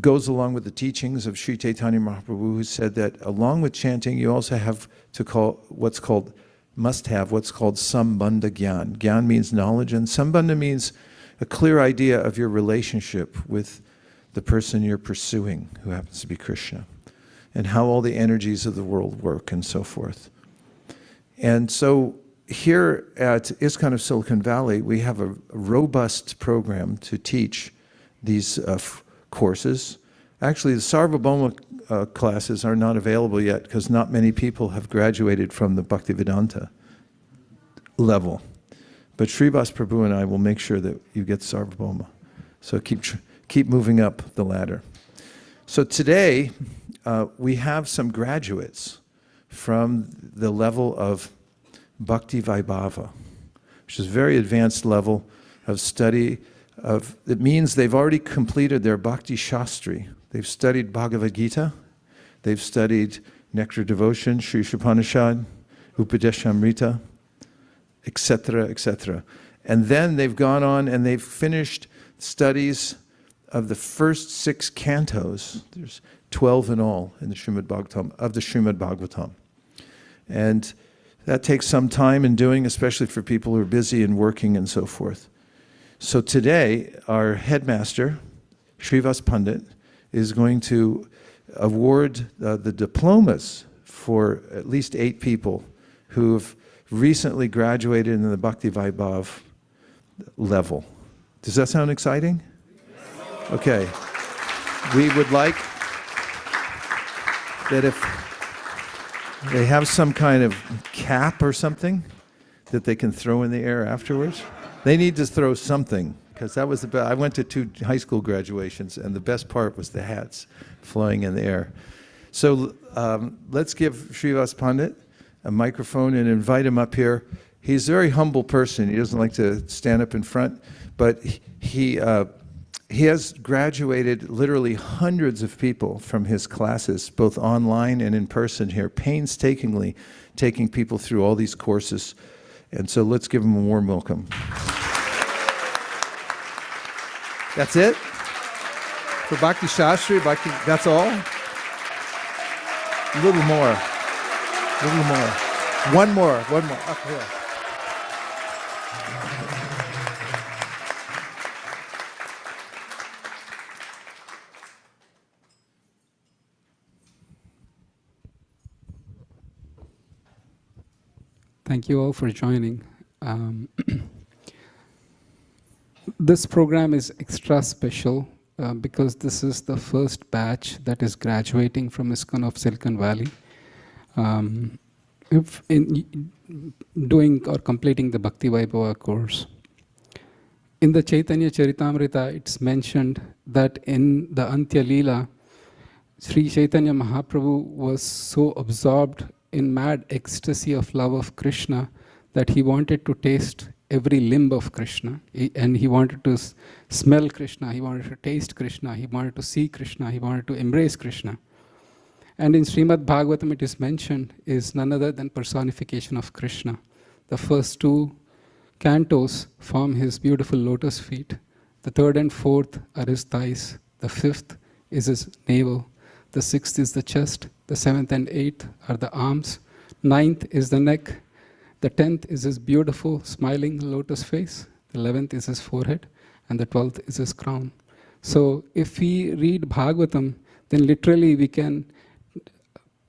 goes along with the teachings of Sri Chaitanya Mahaprabhu, who said that along with chanting, you also have to must have what's called sambandha gyan. Gyan means knowledge, and sambandha means a clear idea of your relationship with the person you're pursuing, who happens to be Krishna, and how all the energies of the world work and so forth. And so here at ISKCON of Silicon Valley, we have a robust program to teach these courses. Actually, the Sarvabhauma classes are not available yet because not many people have graduated from the Bhaktivedanta level. But Srivas Prabhu and I will make sure that you get Sarvabhauma. So keep moving up the ladder. So today, we have some graduates from the level of Bhakti Vaibhava, which is a very advanced level of study. It means they've already completed their Bhakti Shastri. They've studied Bhagavad Gita, they've studied Nectar Devotion, Sri Upanishad, Upadeshamrita, etc., etc. And then they've gone on and they've finished studies of the first 6 cantos. There's 12 in all in the Srimad Bhagavatam. And that takes some time in doing, especially for people who are busy and working and so forth. So today, our headmaster, Srivas Pandit, is going to award the diplomas for at least 8 people who have recently graduated in the Bhakti Vaibhav level. Does that sound exciting? Okay. We would like that if they have some kind of cap or something that they can throw in the air afterwards. They need to throw something, because that was I went to 2 high school graduations, and the best part was the hats flying in the air. So let's give Srivas Pandit a microphone and invite him up here. He's a very humble person. He doesn't like to stand up in front, but he has graduated literally hundreds of people from his classes, both online and in person here, painstakingly taking people through all these courses. And so let's give him a warm welcome. That's it? For Bhakti Shastri, that's all? A little more. One more. Up here. Thank you all for joining. This program is extra special because this is the first batch that is graduating from ISKCON of Silicon Valley. If in doing or completing the Bhakti Vaibhava course. In the Chaitanya Charitamrita, it's mentioned that in the Antya Leela, Sri Chaitanya Mahaprabhu was so absorbed in mad ecstasy of love of Krishna that he wanted to taste every limb of Krishna, and he wanted to smell Krishna, he wanted to taste Krishna, he wanted to see Krishna, he wanted to embrace Krishna. And in Srimad Bhagavatam it is mentioned is none other than personification of Krishna. The first 2 cantos form his beautiful lotus feet. The 3rd and 4th are his thighs. The 5th is his navel. The 6th is the chest. The 7th and 8th are the arms. 9th is the neck. The 10th is his beautiful smiling lotus face. The 11th is his forehead. And the 12th is his crown. So if we read Bhagavatam, then literally we can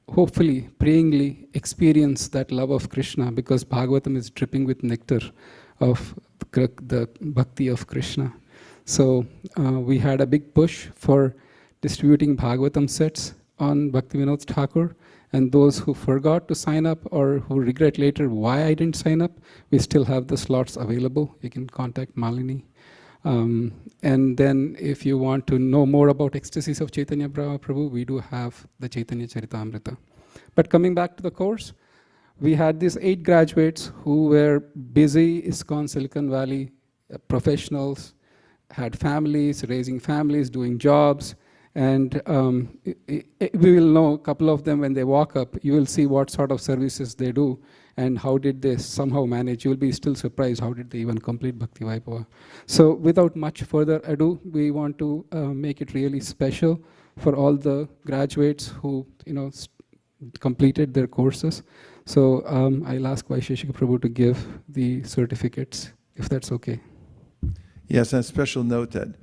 hopefully, prayingly experience that love of Krishna, because Bhagavatam is dripping with nectar of the bhakti of Krishna. So we had a big push for distributing Bhagavatam sets on Bhaktivinoda Thakur, and those who forgot to sign up or who regret later why I didn't sign up, we still have the slots available. You can contact Malini. And then if you want to know more about ecstasies of Chaitanya Prabhu, we do have the Chaitanya Charitamrita. But coming back to the course, we had these 8 graduates who were busy ISKCON Silicon Valley professionals, had families, raising families, doing jobs, And we will know a couple of them when they walk up. You will see what sort of services they do and how did they somehow manage. You will be still surprised how did they even complete Bhakti Vaibhava. So without much further ado, we want to make it really special for all the graduates who completed their courses. So I'll ask Vaisesika Prabhu to give the certificates, if that's okay. Yes, and a special note that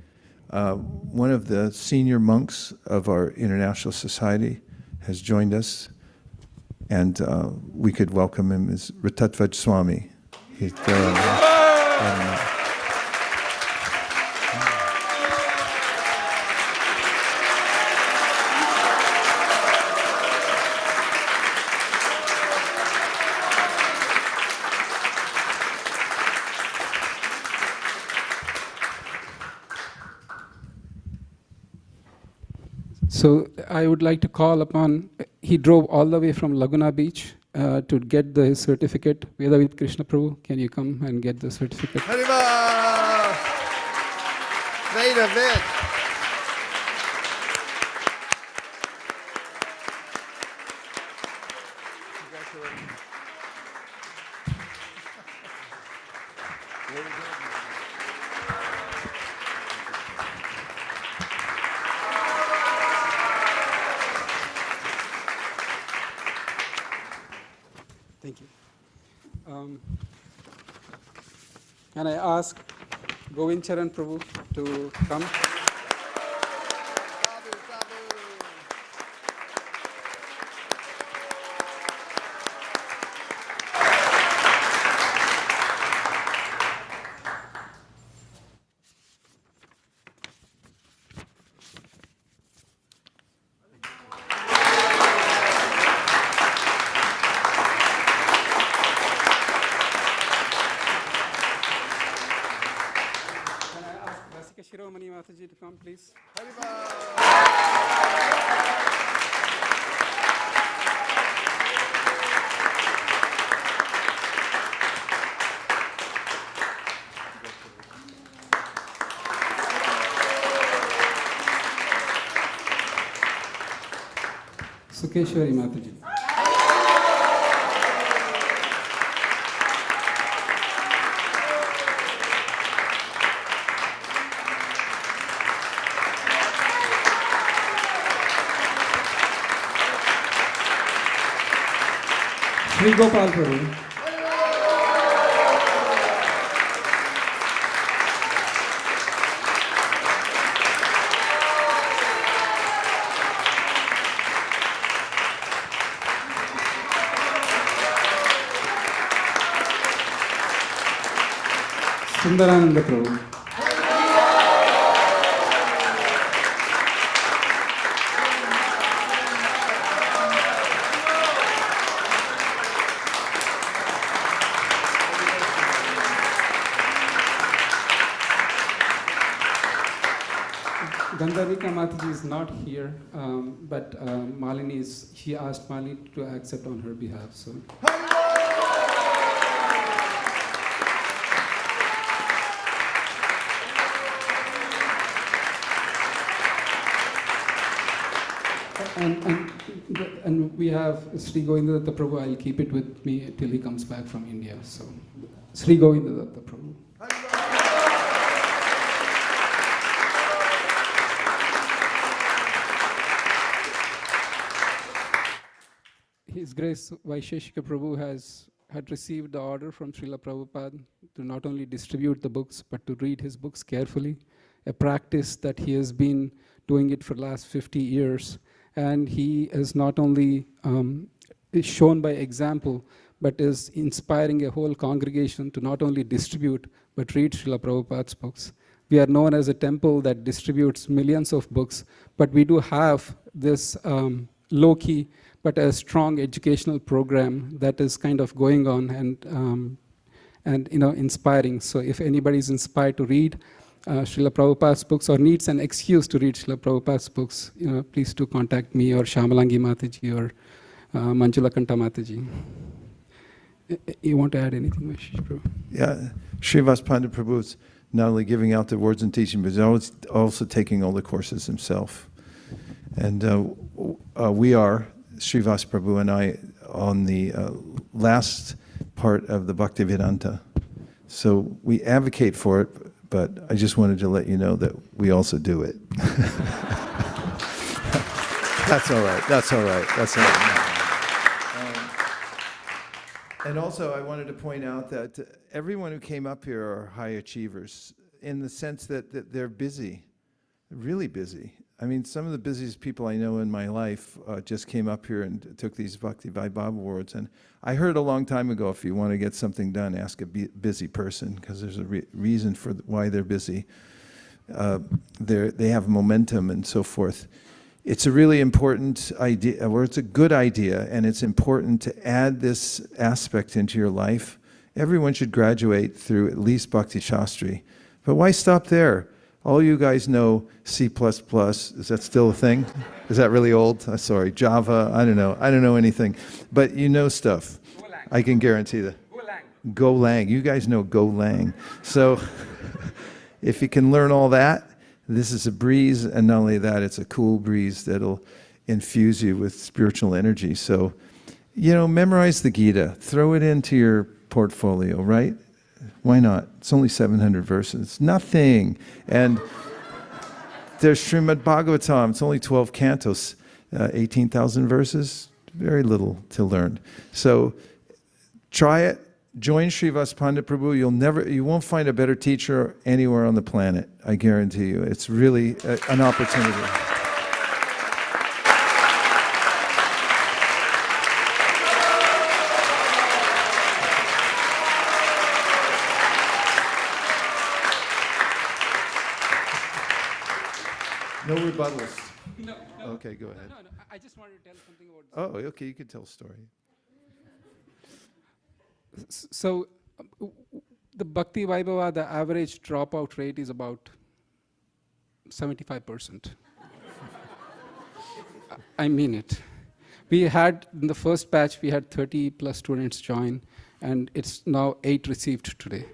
one of the senior monks of our International Society has joined us, and we could welcome him as Ratatvad Swami. He's there. So I would like to call upon, he drove all the way from Laguna Beach to get his certificate. Vedavid Krishna Prabhu, can you come and get the certificate? Hariva! Vedavid! Thank you. And I ask Govind Charan Prabhu to come. Shiromani Mataji to come, please. Sukeshwari Mataji. Sri Gopal Prabhu. Sundarananda Prabhu. Gandharika Mataji is not here, but Malini she asked Malini to accept on her behalf. So. And we have Sri Govinda Prabhu. I'll keep it with me till he comes back from India. So, Sri Govinda Prabhu. His Grace Vaisesika Prabhu had received the order from Srila Prabhupada to not only distribute the books, but to read his books carefully, a practice that he has been doing it for the last 50 years. And he is not only is shown by example, but is inspiring a whole congregation to not only distribute, but read Srila Prabhupada's books. We are known as a temple that distributes millions of books, but we do have this low-key, but a strong educational program that is kind of going on and inspiring. So if anybody is inspired to read Srila Prabhupada's books or needs an excuse to read Srila Prabhupada's books, please do contact me or Shamalangi Mataji or Manjula Kanta Mataji. You want to add anything, Vaishesh Prabhu? Yeah, Srivas Pandit Prabhu is not only giving out the words and teaching, but he's also taking all the courses himself. And we are, Srivas Prabhu and I, on the last part of the Bhaktivedanta. So we advocate for it, but I just wanted to let you know that we also do it. That's all right. That's all right. That's all right. And also, I wanted to point out that everyone who came up here are high achievers in the sense that they're busy, really busy. I mean, some of the busiest people I know in my life just came up here and took these Bhakti Vaibhava awards. And I heard a long time ago, if you want to get something done, ask a busy person, because there's a reason for why they're busy. They have momentum and so forth. It's a really important idea, or it's a good idea, and it's important to add this aspect into your life. Everyone should graduate through at least Bhakti Shastri. But why stop there? All you guys know C++. Is that still a thing? Is that really old? Sorry, Java, I don't know. I don't know anything. But you know stuff. I can guarantee that. Golang. You guys know Golang. So if you can learn all that, this is a breeze, and not only that, it's a cool breeze that'll infuse you with spiritual energy. So, memorize the Gita. Throw it into your portfolio, right? Why not? It's only 700 verses. Nothing. And there's Srimad Bhagavatam. It's only 12 cantos, 18,000 verses. Very little to learn. So try it. Join Srivas Pandit Prabhu. You won't find a better teacher anywhere on the planet. I guarantee you. It's really an opportunity. No rebuttals. No. Okay, go ahead. No, I just wanted to tell something about. Oh, okay, you can tell a story. So, the Bhakti Vaibhava, the average dropout rate is about 75%. I mean it. We had, in the first batch, we had 30 plus students join, and it's now 8 received today.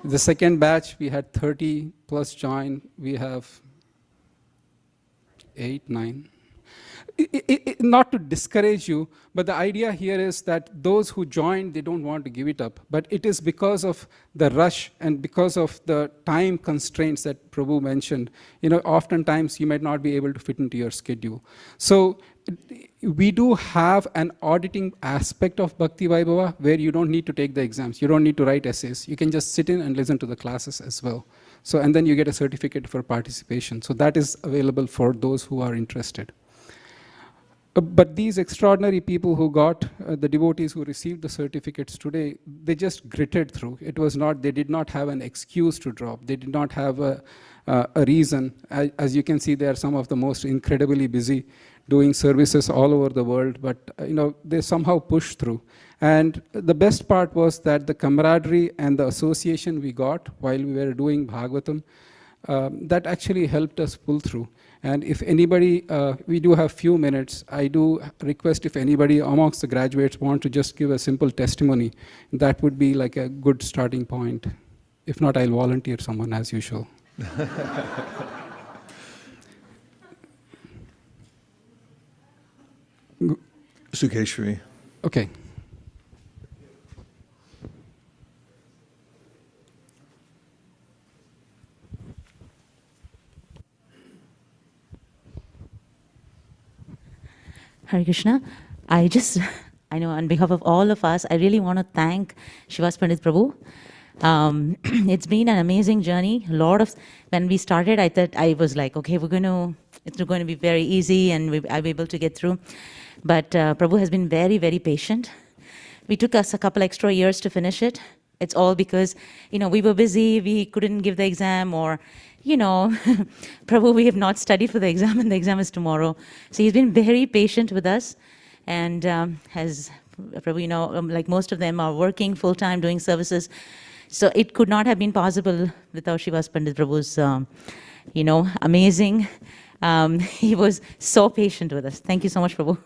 The second batch, we had 30 plus join. We have 8, 9. Not to discourage you, but the idea here is that those who joined, they don't want to give it up. But it is because of the rush and because of the time constraints that Prabhu mentioned. Oftentimes you might not be able to fit into your schedule. So we do have an auditing aspect of Bhakti Vaibhava where you don't need to take the exams. You don't need to write essays. You can just sit in and listen to the classes as well. So, and then you get a certificate for participation. So that is available for those who are interested. But these extraordinary people who got, the devotees who received the certificates today, they just gritted through. They did not have an excuse to drop. They did not have a reason. As you can see, they are some of the most incredibly busy doing services all over the world, but they somehow pushed through. And the best part was that the camaraderie and the association we got while we were doing Bhagavatam, that actually helped us pull through. And if anybody, we do have few minutes, I do request if anybody amongst the graduates want to just give a simple testimony, that would be like a good starting point. If not, I'll volunteer someone as usual. Sukeshri. Okay. Hare Krishna. I know on behalf of all of us, I really want to thank Srivas Pandit Prabhu. It's been an amazing journey. When we started, I thought, I was like, okay, it's going to be very easy and I'll be able to get through. But Prabhu has been very, very patient. We took us a couple extra years to finish it. It's all because, we were busy, we couldn't give the exam, or, Prabhu, we have not studied for the exam and the exam is tomorrow. So he's been very patient with us, and has, Prabhu, like most of them are working full-time, doing services. So it could not have been possible without Srivas Pandit Prabhu's, amazing. He was so patient with us. Thank you so much, Prabhu.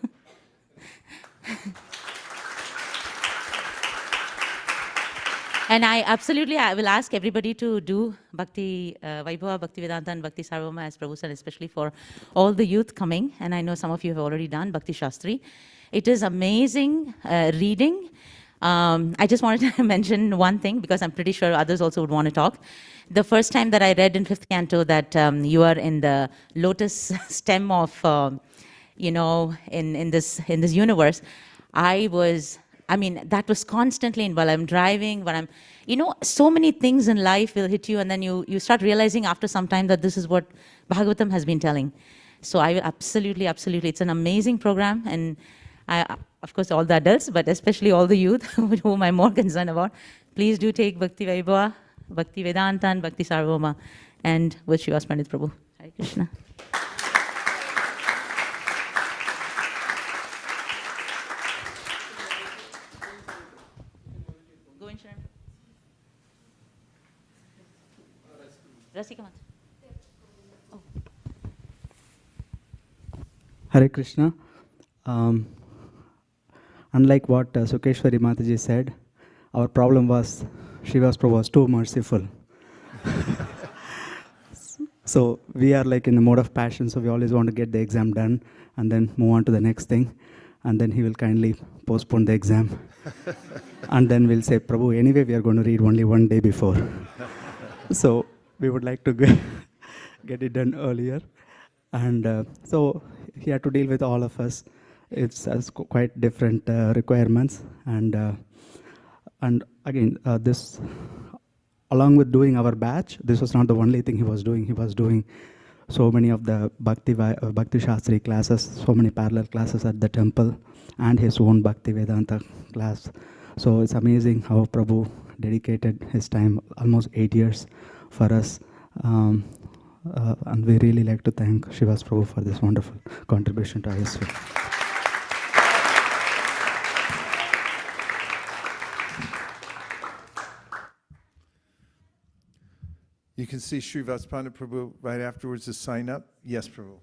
And I will ask everybody to do Bhakti Vaibhava, Bhakti Vedanta, and Bhakti Sarvama, as Prabhu said, especially for all the youth coming. And I know some of you have already done Bhakti Shastri. It is amazing reading. I just wanted to mention one thing, because I'm pretty sure others also would want to talk. The first time that I read in 5th canto that you are in the lotus stem of, in this universe, that was constantly while I'm driving, when so many things in life will hit you, and then you start realizing after some time that this is what Bhagavatam has been telling. So I will absolutely, it's an amazing program, and of course all the adults, but especially all the youth, whom I'm more concerned about, please do take Bhakti Vaibhava, Bhakti Vedanta, and Bhakti Sarvama, and with Srivas Pandit Prabhu. Hare Krishna. Rasika Mantra. Hare Krishna. Unlike what Sukeshwari Mataji said, our problem was Srivas Prabhu was too merciful. So we are like in the mode of passion, so we always want to get the exam done and then move on to the next thing. And then he will kindly postpone the exam. And then we'll say, Prabhu, anyway, we are going to read only one day before. So we would like to get it done earlier. And so he had to deal with all of us. It's quite different requirements. And again, this, along with doing our batch, this was not the only thing he was doing. He was doing so many of the Bhakti Shastri classes, so many parallel classes at the temple, and his own Bhakti Vedanta class. So it's amazing how Prabhu dedicated his time, almost 8 years, for us. And we really like to thank Srivas Prabhu for this wonderful contribution to ISV. You can see Srivas Pandit Prabhu right afterwards to sign up. Yes, Prabhu.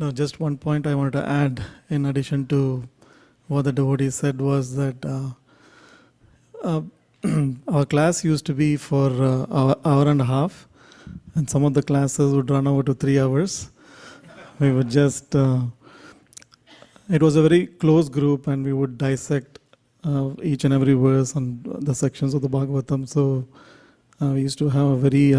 No, just one point I wanted to add in addition to what the devotee said was that our class used to be for an hour and a half, and some of the classes would run over to 3 hours. We would just, it was a very close group, and we would dissect each and every verse and the sections of the Bhagavatam. So we used to have a very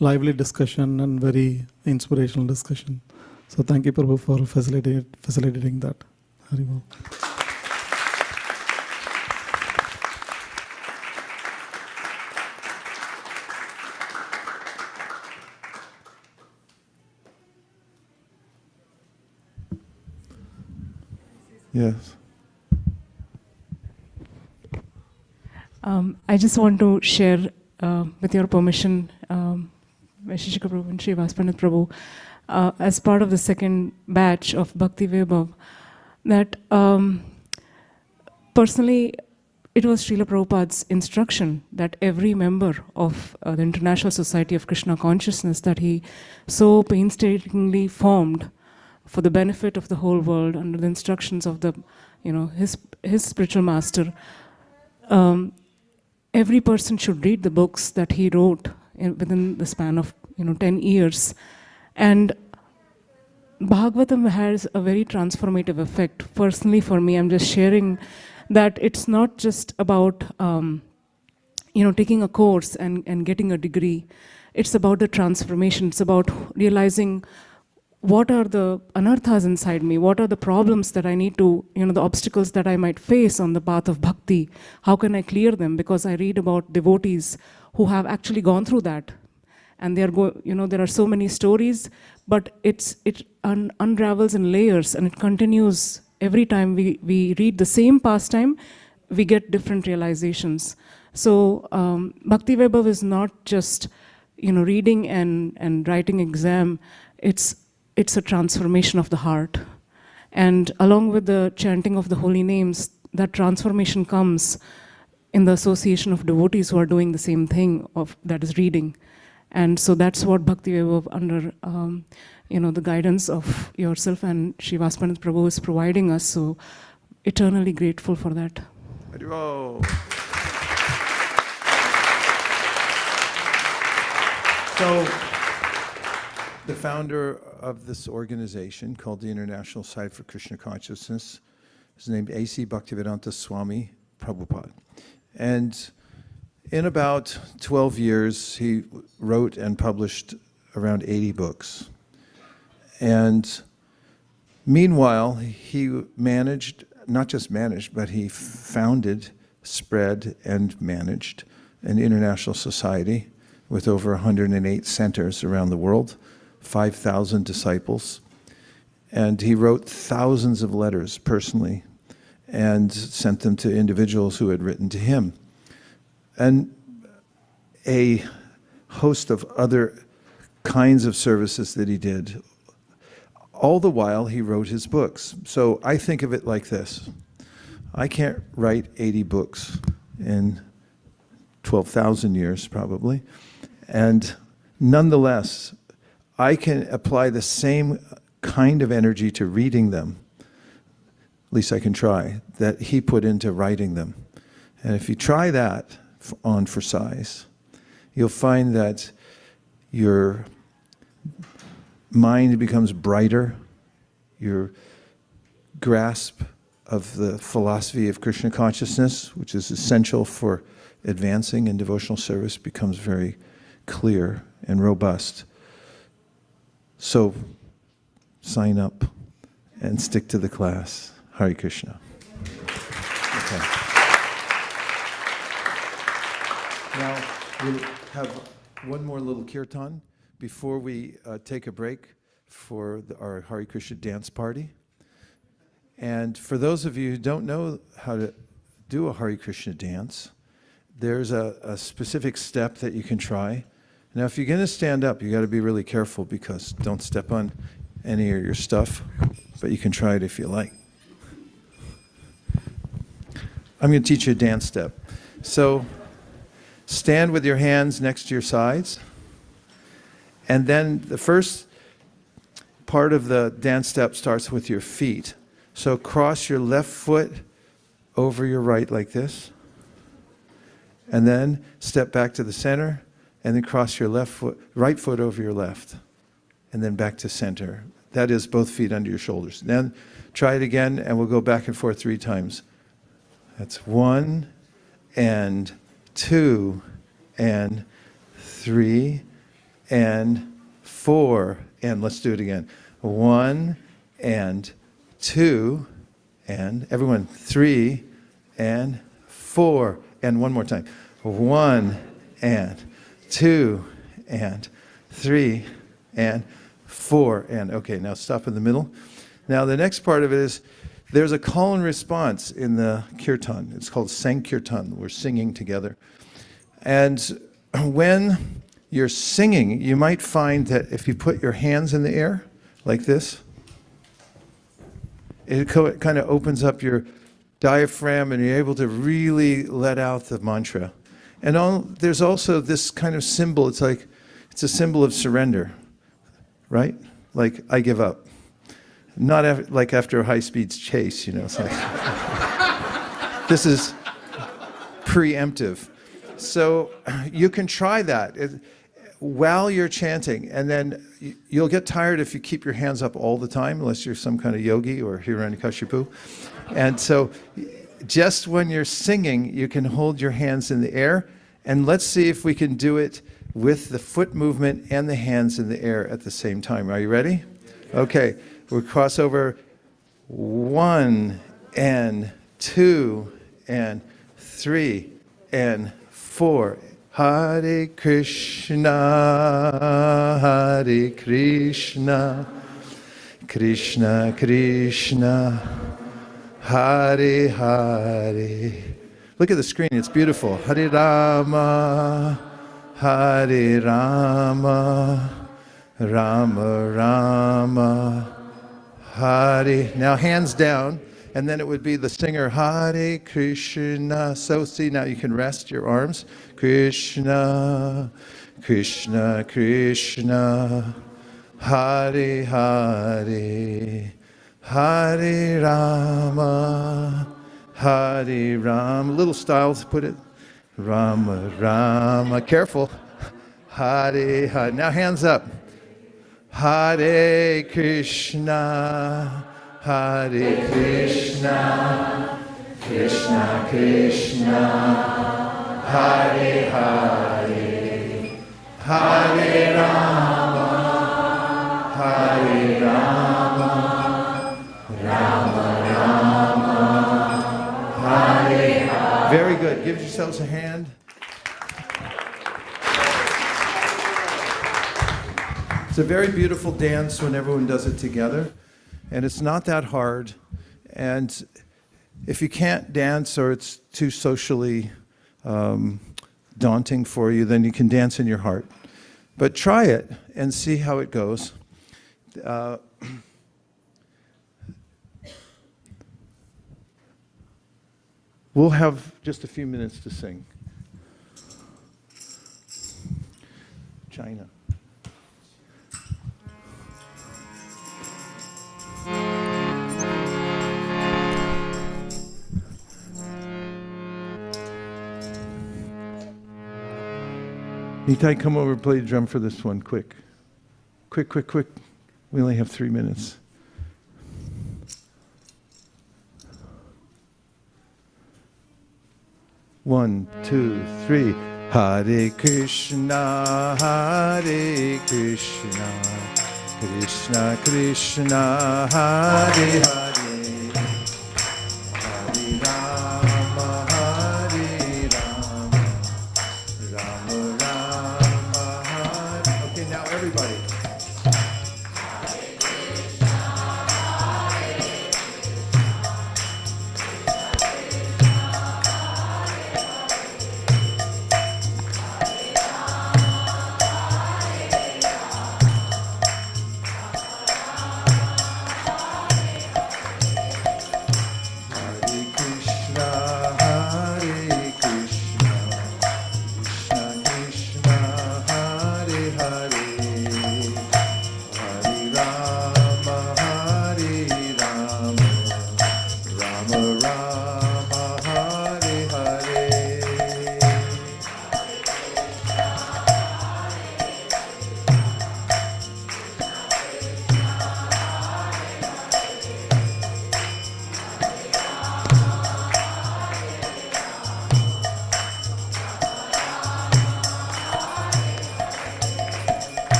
lively discussion and very inspirational discussion. So thank you, Prabhu, for facilitating that. Haribol. Yes. I just want to share, with your permission, Vaisesika Prabhu and Srivas Pandit Prabhu, as part of the second batch of Bhakti Vaibhav, that personally, it was Srila Prabhupada's instruction that every member of the International Society of Krishna Consciousness that he so painstakingly formed for the benefit of the whole world under the instructions of the, his spiritual master, every person should read the books that he wrote within the span of 10 years. And Bhagavatam has a very transformative effect. Personally, for me, I'm just sharing that it's not just about taking a course and getting a degree. It's about the transformation. It's about realizing what are the anarthas inside me, what are the problems that I need to, the obstacles that I might face on the path of bhakti. How can I clear them? Because I read about devotees who have actually gone through that. And there are so many stories, but it unravels in layers, and it continues every time we read the same pastime, we get different realizations. So Bhakti Vaibhav is not just reading and writing exam. It's a transformation of the heart. And along with the chanting of the holy names, that transformation comes in the association of devotees who are doing the same thing, of that is reading. And so that's what Bhakti Vaibhav, under the guidance of yourself and Srivas Prabhu, is providing us. So eternally grateful for that. Haribol. So, the founder of this organization called the International Society for Krishna Consciousness is named A.C. Bhaktivedanta Swami Prabhupada. And in about 12 years, he wrote and published around 80 books. And meanwhile, he managed, not just managed, but he founded, spread, and managed an international society with over 108 centers around the world, 5,000 disciples. And he wrote thousands of letters personally and sent them to individuals who had written to him. And a host of other kinds of services that he did. All the while, he wrote his books. So I think of it like this. I can't write 80 books in 12,000 years, probably. And nonetheless, I can apply the same kind of energy to reading them, at least I can try, that he put into writing them. And if you try that on for size, you'll find that your mind becomes brighter, your grasp of the philosophy of Krishna consciousness, which is essential for advancing in devotional service, becomes very clear and robust. So sign up and stick to the class. Hare Krishna. Okay. Now we'll have one more little kirtan before we take a break for our Hare Krishna dance party. And for those of you who don't know how to do a Hare Krishna dance, there's a specific step that you can try. Now, if you're going to stand up, you got to be really careful, because don't step on any of your stuff, but you can try it if you like. I'm going to teach you a dance step. So stand with your hands next to your sides, and then the first part of the dance step starts with your feet. So cross your left foot over your right like this, and then step back to the center, and then cross your right foot over your left, and then back to center. That is both feet under your shoulders. Then try it again, and we'll go back and forth 3 times. That's 1 and 2 and 3 and 4. And let's do it again. 1 and 2 and, everyone, 3 and 4. And one more time. 1 and 2 and 3 and 4. And okay, now stop in the middle. Now the next part of it is, there's a call and response in the kirtan. It's called Sankirtan. We're singing together. And when you're singing, you might find that if you put your hands in the air like this, it kind of opens up your diaphragm, and you're able to really let out the mantra. And there's also this kind of symbol. It's a symbol of surrender, right? Like, I give up. Not like after a high-speed chase, It's like this is preemptive. So you can try that while you're chanting, and then you'll get tired if you keep your hands up all the time, unless you're some kind of yogi or Hiranyakashipu. And so just when you're singing, you can hold your hands in the air, and let's see if we can do it with the foot movement and the hands in the air at the same time. Are you ready? Okay. We'll cross over 1 and 2 and 3 and 4. Hare Krishna, Hare Krishna, Krishna Krishna, Hare Hare. Look at the screen, it's beautiful. Hare Rama, Hare Rama, Rama Rama, Hare. Now hands down. And then it would be the singer, Hare Krishna. So see, now you can rest your arms. Krishna, Krishna, Krishna, Hare Hare, Hare Rama, Hare Rama. Little styles, put it. Rama, Rama. Careful. Hare Hare. Now hands up. Hare Krishna, Hare Krishna, Krishna Krishna, Hare Hare, Hare Rama, Hare Rama, Rama Rama, Hare Hare. Very good. Give yourselves a hand. It's a very beautiful dance when everyone does it together, and it's not that hard. And if you can't dance or it's too socially daunting for you, then you can dance in your heart. But try it and see how it goes. We'll have just a few minutes to sing. China. Nitai, come over and play the drum for this one, quick. Quick, quick, quick. We only have 3 minutes. One, two, three. Hare Krishna, Hare Krishna, Krishna Krishna, Hare Hare.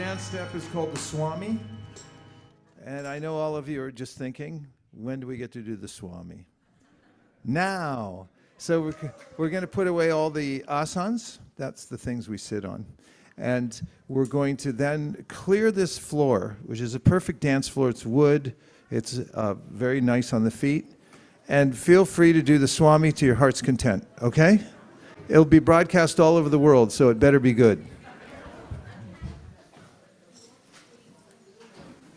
dance step is called the Swami. And I know all of you are just thinking, when do we get to do the Swami? Now. So we're going to put away all the asanas. That's the things we sit on. And we're going to then clear this floor, which is a perfect dance floor. It's wood. It's very nice on the feet. And feel free to do the Swami to your heart's content, okay? It'll be broadcast all over the world, so it better be good.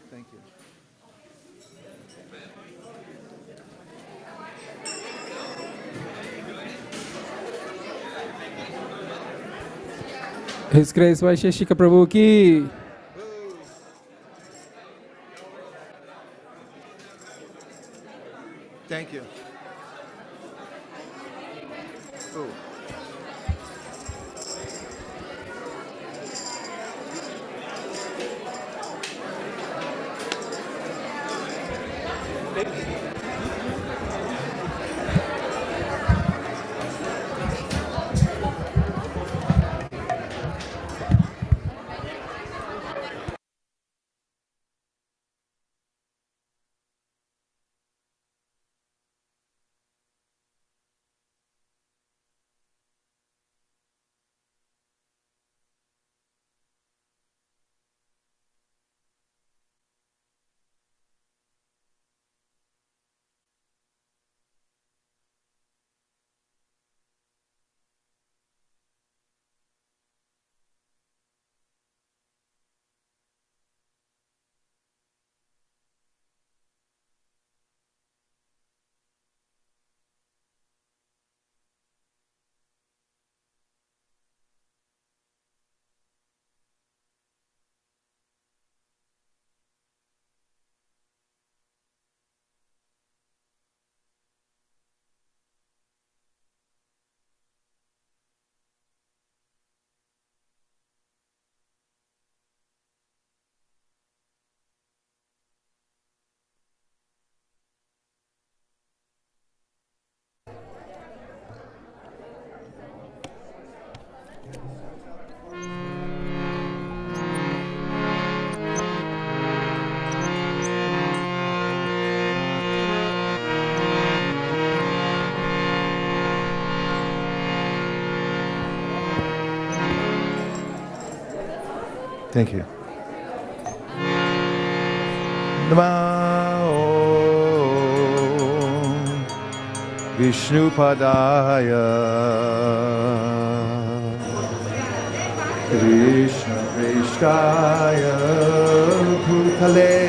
Thank you. His Grace Vaisesika Prabhu ki. Thank you. Ooh. Thank you. Namo Vishnupadaya Krishna Prishtaya Bhutale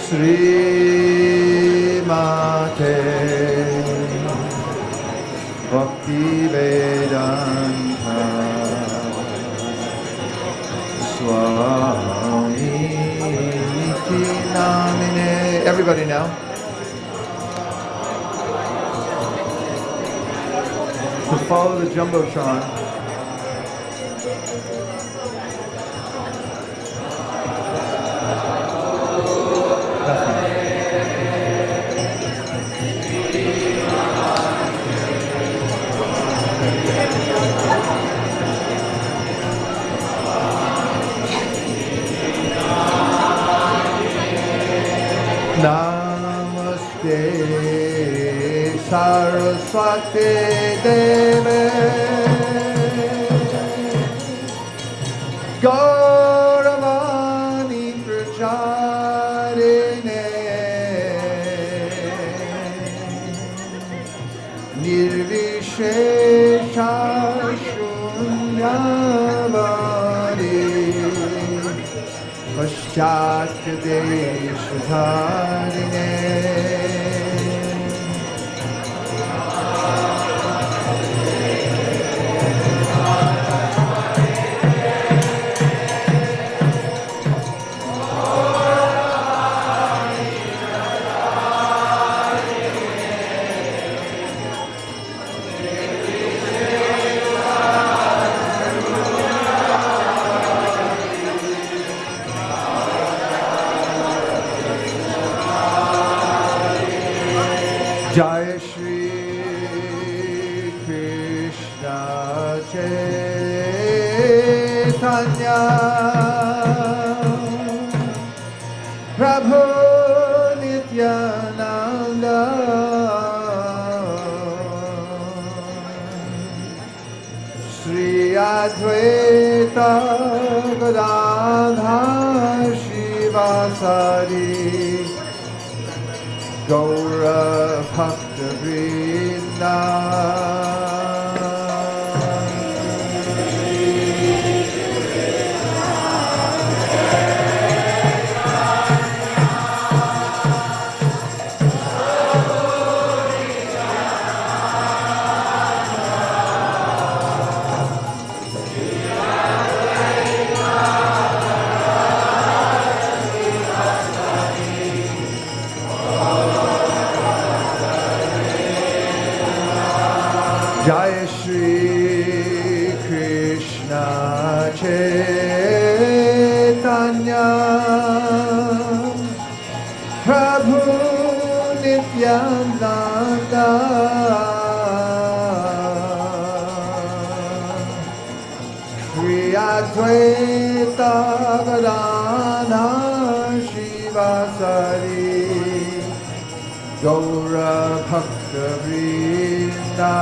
Sri Mate Bhakti Vedanta Swami Niti Namine. Everybody now. To follow the Jumbotron. Namaste Saraswati Deve Gauravani Pracharine Nirvishesha Shunyavadi Paschatya Deshatharine Jai Shri Krishna Chaitanya Chaitanya Prabhu Nityananda Sri Advaita Gadadhar Shivasari Gaura Bhakta Vrinda Jai Shri Krishna Chaitanya Prabhu Nityananda Sri Advaita Gadadhar Shivasari Gaura Bhakta Vrinda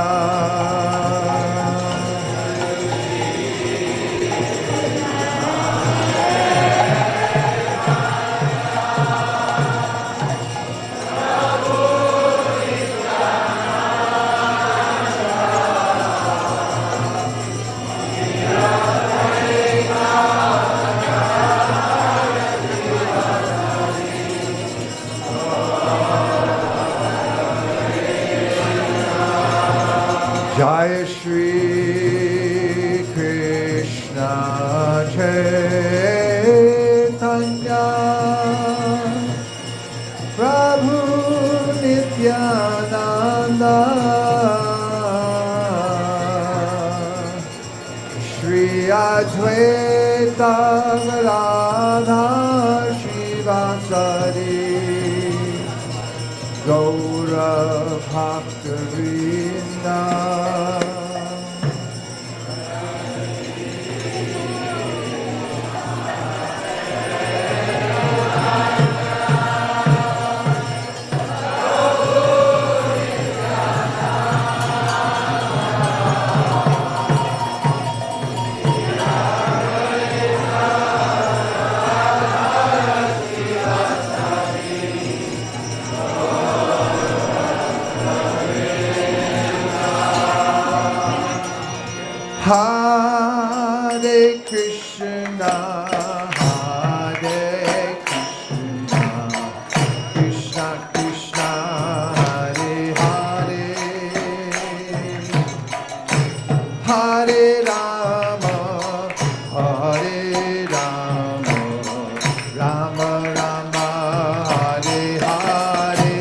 Jai Shri Krishna Chaitanya Prabhu Nityananda Shri Advaita Gadadhar Shivasari Gaura Bhakta Vrinda Hare Krishna, Hare Krishna, Krishna Krishna, Hare Hare, Hare Rama, Hare Rama, Rama Rama, Hare Hare.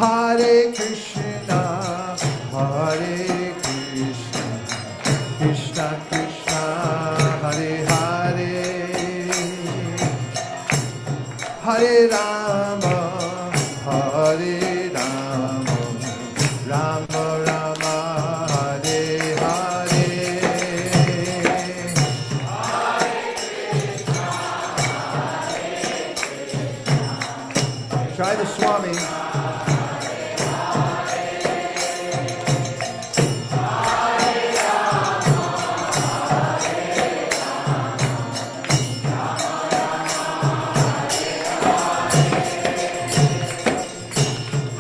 Hare Krishna, Hare Krishna, Krishna Krishna, Hare Hare, Hare Rama, Hare Rama, Rama Rama, Hare Hare. Try the Swami.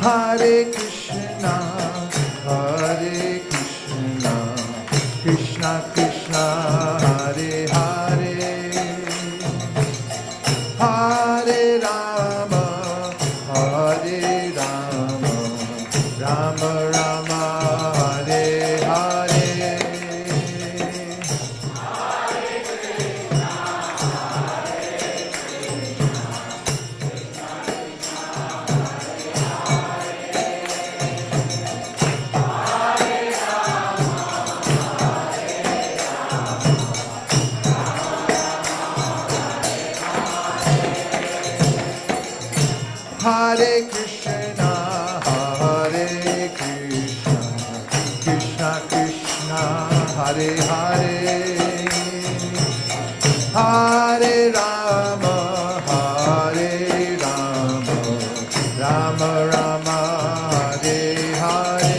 Hare Krishna, Hare Krishna, Krishna Krishna, Hare Hare, Hare Rama, Hare Rama, Rama Rama, Hare Hare. Hare Krishna, Hare Krishna, Krishna Krishna, Hare Hare, Hare Rama, Hare Rama, Rama Rama, Hare Hare.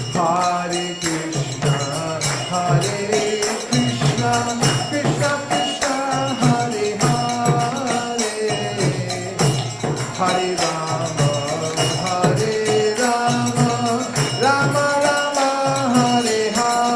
Hare Krishna, Hare Krishna, Krishna Krishna, Hare Hare, Hare Rama, Hare Rama, Rama Rama, Hare Hare.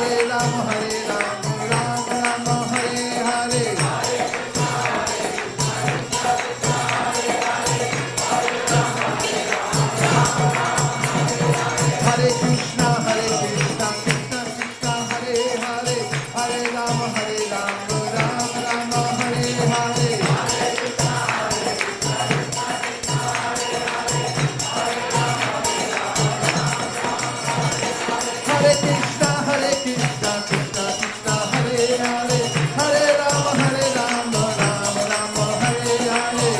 Hare Rama, Rama Rama, Hare Hare. Hare Krishna, Krishna Krishna, Hare Hare, Hare Rama, Rama Rama, Hare Hare. Hare Krishna, Krishna Krishna, Hare Hare, Hare Rama, Rama Rama, Hare Hare.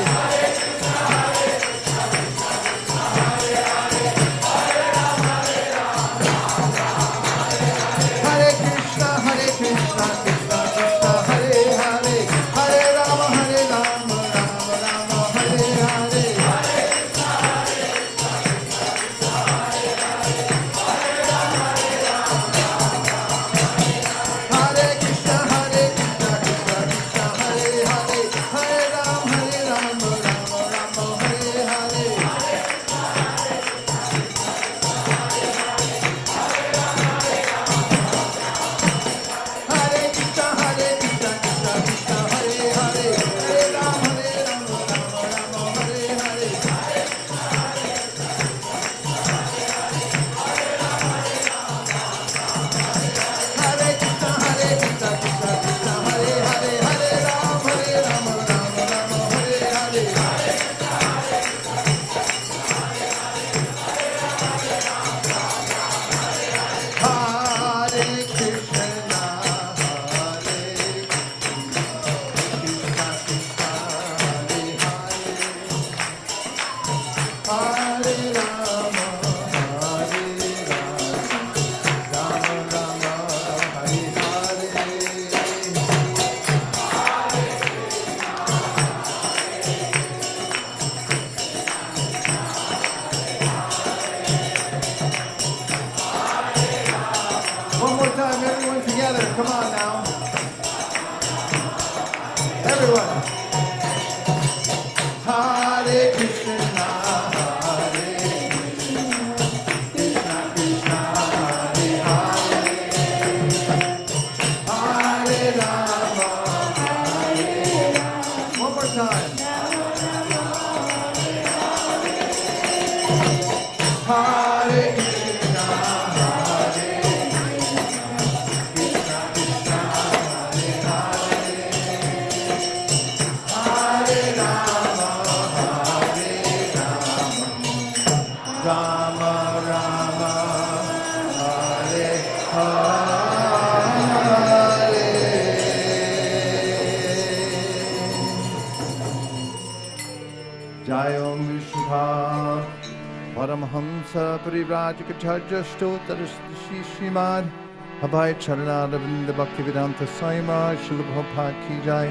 Hare Krishna, Krishna Krishna, Hare Hare, Hare Rama, Rama Rama, Hare Hare. Hare Krishna, Krishna Krishna, Hare Hare, Hare Rama, Rama Rama, Hare Hare. Hare Krishna, Krishna Krishna, Hare Hare, Hare Rama, Rama Rama, Hare Hare. Hare Krishna, Krishna Krishna, Hare Hare, Hare Rama, Rama Rama, Hare Hare. Hare Krishna, Hare Krishna, Krishna Hare Hare, Hare Rama, Rama Rama, Hare Hare. One more time, everyone together. Come on now. Everyone. Hare Krishna, Hare Krishna, Krishna Hare Hare, Hare Rama, one more time. Hare Krishna, Hare Krishna, Krishna Hare Hare, Hare Rama, Rama Rama, Hare Hare. Jai Om Vishnupada Paramahamsa Parivrajacharya Stotra Shrimad Abhay Charanaravinda Bhaktivedanta Swami Maharaj Srila Prabhupada Ki Jai.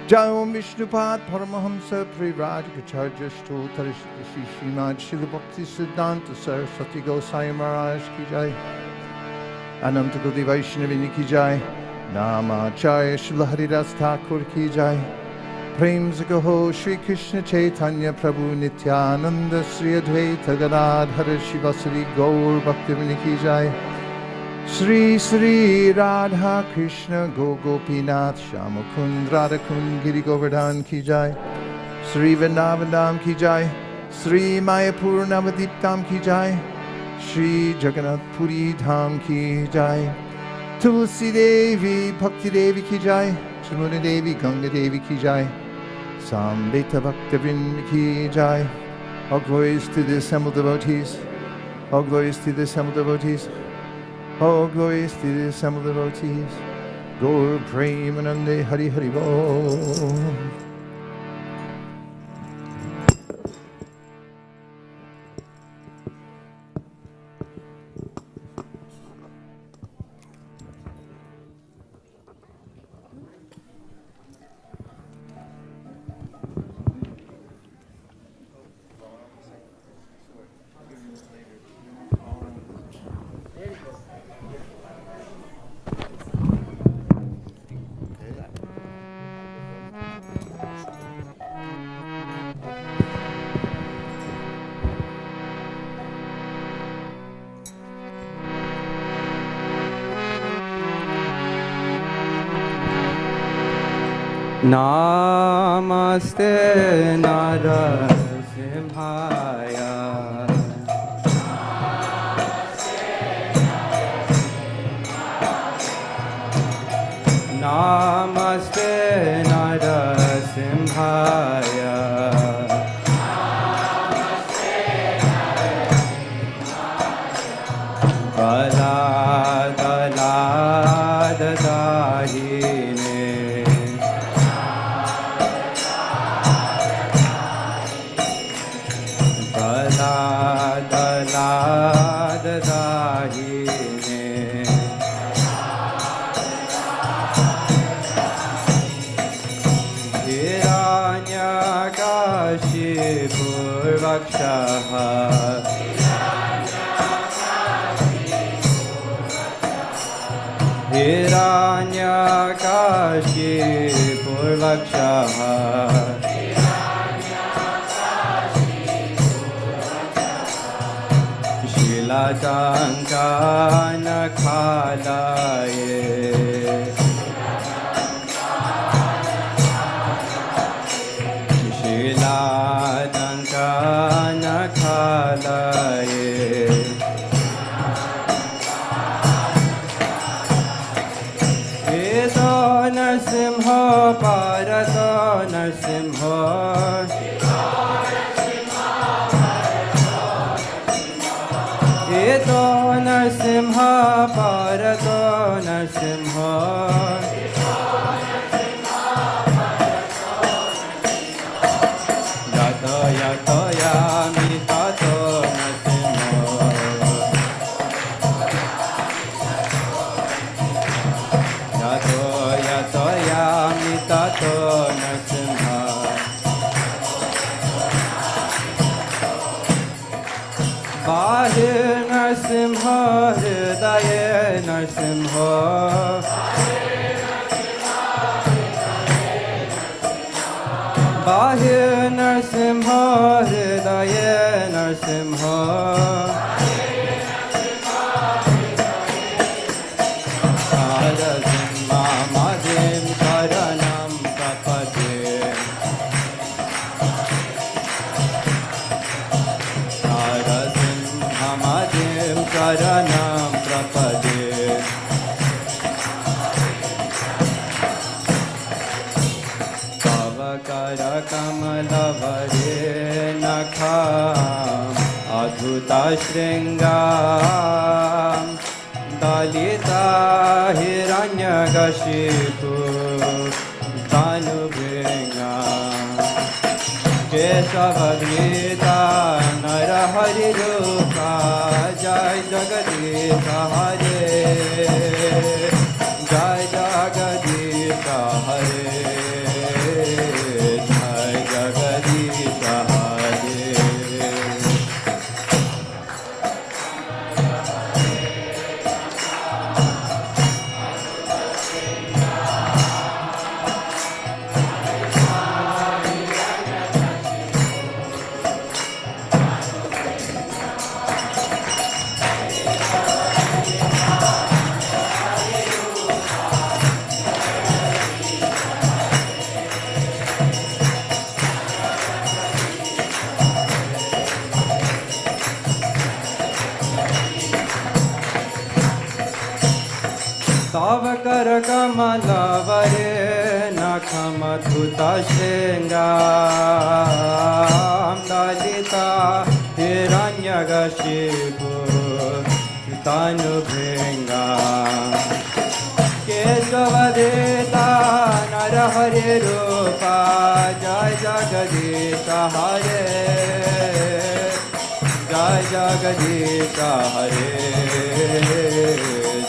Jai Om Vishnupad Paramahamsa Parivrajacharya Stotra Shrimad Srila Bhakti Siddhanta Saraswati Goswami Maharaj Ki Jai. Ananta Gaudiya Vaishnavini Ki Jai. Namacharya Srila Haridas Thakur Ki Jai. Prem Zagaho Shri Krishna Chaitanya Prabhu Nityananda Sri Advaita Gadadhara Shivasari Gaur Bhaktivinoda Ki Jai. Sri Sri Radha Krishna Gopinath Shamakund Radhakund Giri Govardhan Ki Jai. Sri Vrindavan Ki Jai. Sri Mayapur Navadiptam Ki Jai. Sri Jagannath Puri Dham Ki Jai. Tulsi Devi Bhakti Devi Ki Jai. Shamuna Devi Ganga Devi Ki Jai. Sambeta Bhaktivinoda Ki Jai. All glories to the assembled devotees. All glories to the assembled devotees. All glories to the assembled devotees. Gaur Premanande Hari Hari Bol. Namaste Narasimhaya. Namaste Narasimhaya. Bala Dala Dadahine. Bala Dala Dadahine. Hiranyakashipurvakshaha. Hiranyakashipurvakshaha. Shilatankanakalaye. Shilatankanakalaye. Eto Narasimha Parato Narasimha. Eto Narasimha Parato Narasimha. Yato Yato Yami Tato Narasimha. Yato Yato Yami Tato Narasimha. Bahir Narasimha Hridaye Narasimha. Bahir Narasimha Hridaye Narasimha. Narasimha Madhim Karanam Kapade. Narasimha Madhim Karanam Prapade. Pavakara Kamalavare Nakham Adhuta Shringam Dalita Hiranyagashipu Tanubhingam Kesavagnita Narahari Rupa Jai Jagadita Hare. Jai Jagadita Hare. Jai Jagadita Hare. Tavakar Kamalavare Nakhamadhuta Shringam Dalita Hiranyagashipu Tanubhingam Kesavadeta Narahari Rupa Jai Jagadita Hare. Jai Jagadita Hare.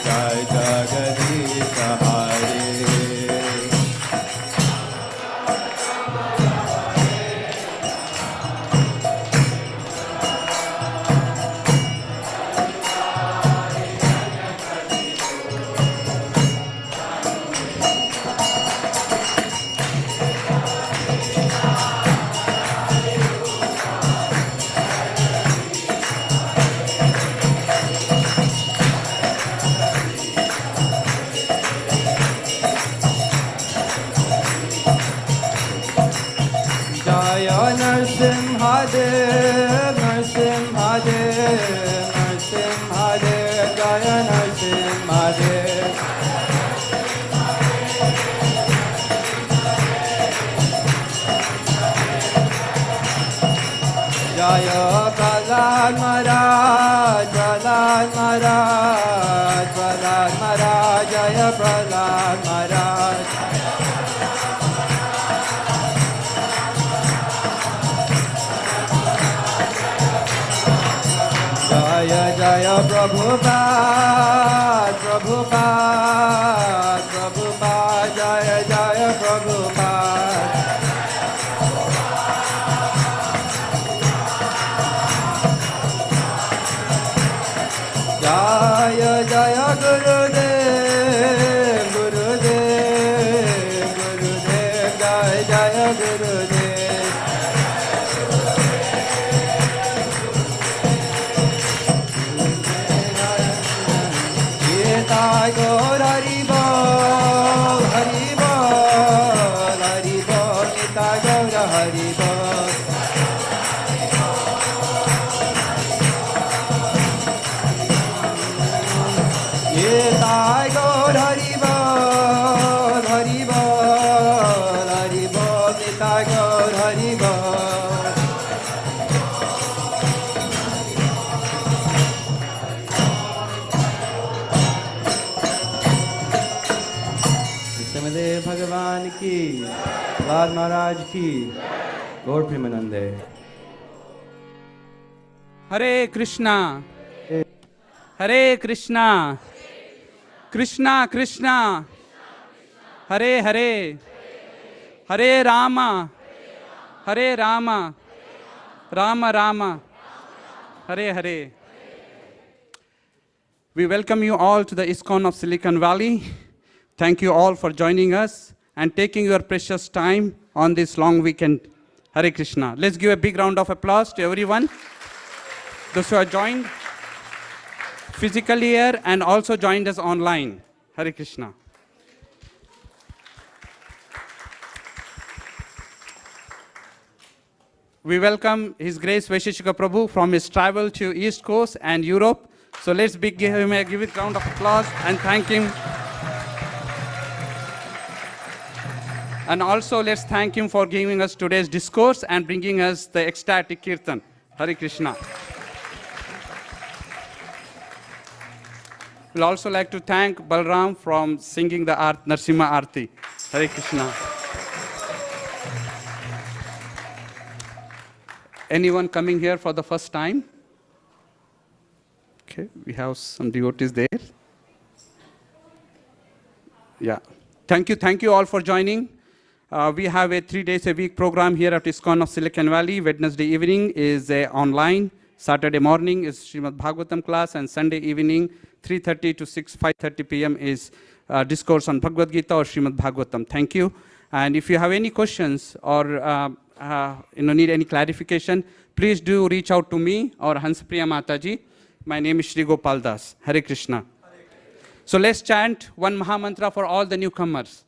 Jai Jagadita Hare. Jaya Narasimhadev. Jaya Prasadam Maharaj, Prasadam Maharaj, Prasadam Maharaj, Jaya Prasadam Maharaj. Jaya Jaya Prabhupada, Prabhupada, Prabhupada, Jaya Jaya Prabhupada. Jaya Jaya Gurudev, Gurudev, Gurudev, Jaya Jaya Gurudev. Nitai Gaur Hari Bol, Hari Bol, Hari Bol, Nitai Gaur Hari Bol. Nitai Gaur Hari Bol, Hari Bol, Hari Bol, Nitai Gaur Hari Bol. Krishnadeva भगवान की, लाल महाराज की, गौर प्रेमानंदे। हरे Krishna Krishna Krishna Hare Hare Hare Ram Ram Ram Hare Hare. We welcome you all to the ISKCON of Silicon Valley. Thank you all for joining us and taking your precious time on this long weekend. Hare Krishna. Let's give a big round of applause to everyone. Those who are joined physically here and also joined us online. Hare Krishna. We welcome His Grace Vaisesika Prabhu from his travel to East Coast and Europe. So let's give him a round of applause and thank him. And also let's thank him for giving us today's discourse and bringing us the ecstatic kirtan. Hare Krishna. We'll also like to thank Balram from singing the Narsimha Arti. Hare Krishna. Anyone coming here for the first time? Okay, we have some devotees there. Yeah. Thank you all for joining. We have a 3 days a week program here at ISKCON of Silicon Valley. Wednesday evening is online. Saturday morning is Srimad Bhagavatam class, and Sunday evening 3:30 to 5:30 p.m. is discourse on Bhagavad Gita or Srimad Bhagavatam. Thank you. And if you have any questions or need any clarification, please do reach out to me or Hanspriya Mataji. My name is Shri Gopal Das. Hare Krishna. So let's chant one Maha Mantra for all the newcomers.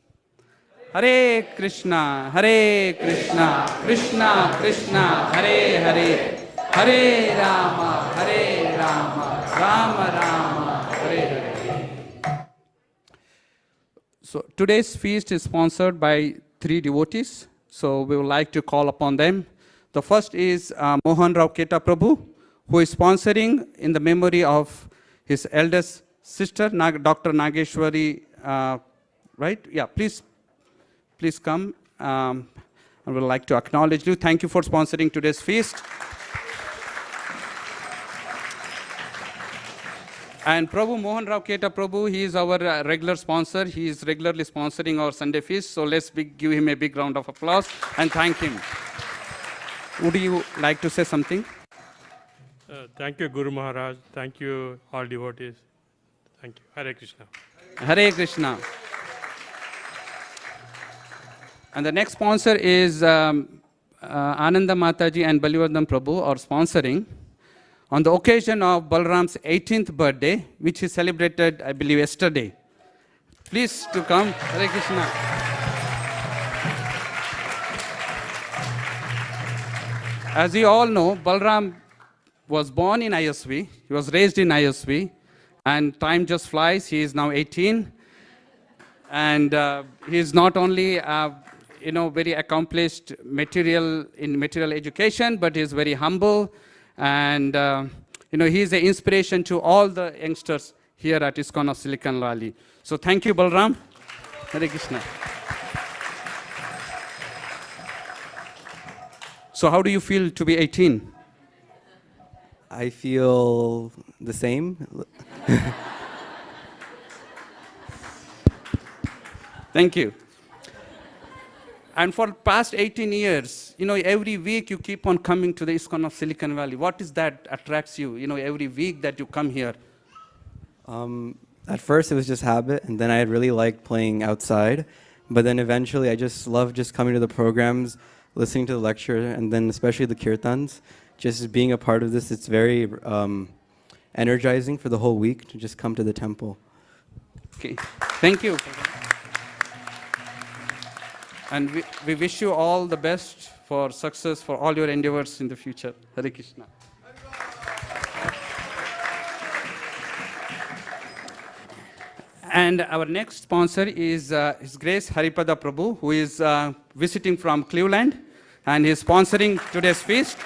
Hare Krishna, Krishna Krishna, Hare Hare, Hare Rama, Rama Rama, Hare Hare. So today's feast is sponsored by 3 devotees. So we would like to call upon them. The first is Mohan Rao Keta Prabhu, who is sponsoring in the memory of his eldest sister, Dr. Nageshwari, right? Yeah, please come. I would like to acknowledge you. Thank you for sponsoring today's feast. And Prabhu Mohan Rao Keta Prabhu, he is our regular sponsor. He is regularly sponsoring our Sunday feast. So let's give him a big round of applause and thank him. Would you like to say something? Thank you, Guru Maharaj. Thank you, all devotees. Thank you. Hare Krishna. Hare Krishna. And the next sponsor is Ananda Mataji and Balivardhan Prabhu are sponsoring on the occasion of Balram's 18th birthday, which is celebrated, I believe, yesterday. Please to come. Hare Krishna. As you all know, Balram was born in ISV. He was raised in ISV. And time just flies. He is now 18. And he is not only very accomplished in material education, but he is very humble. And he is an inspiration to all the youngsters here at ISKCON of Silicon Valley. So thank you, Balram. Hare Krishna. So how do you feel to be 18? I feel the same. Thank you. And for past 18 years, every week you keep on coming to the ISKCON of Silicon Valley. What is that attracts you, every week that you come here? At first it was just habit, and then I really liked playing outside. But then eventually I just love just coming to the programs, listening to the lecture, and then especially the kirtans. Just being a part of this, it's very energizing for the whole week to just come to the temple. Okay, thank you. And we wish you all the best for success for all your endeavors in the future. Hare Krishna. And our next sponsor is His Grace Haripada Prabhu, who is visiting from Cleveland, and he is sponsoring today's feast.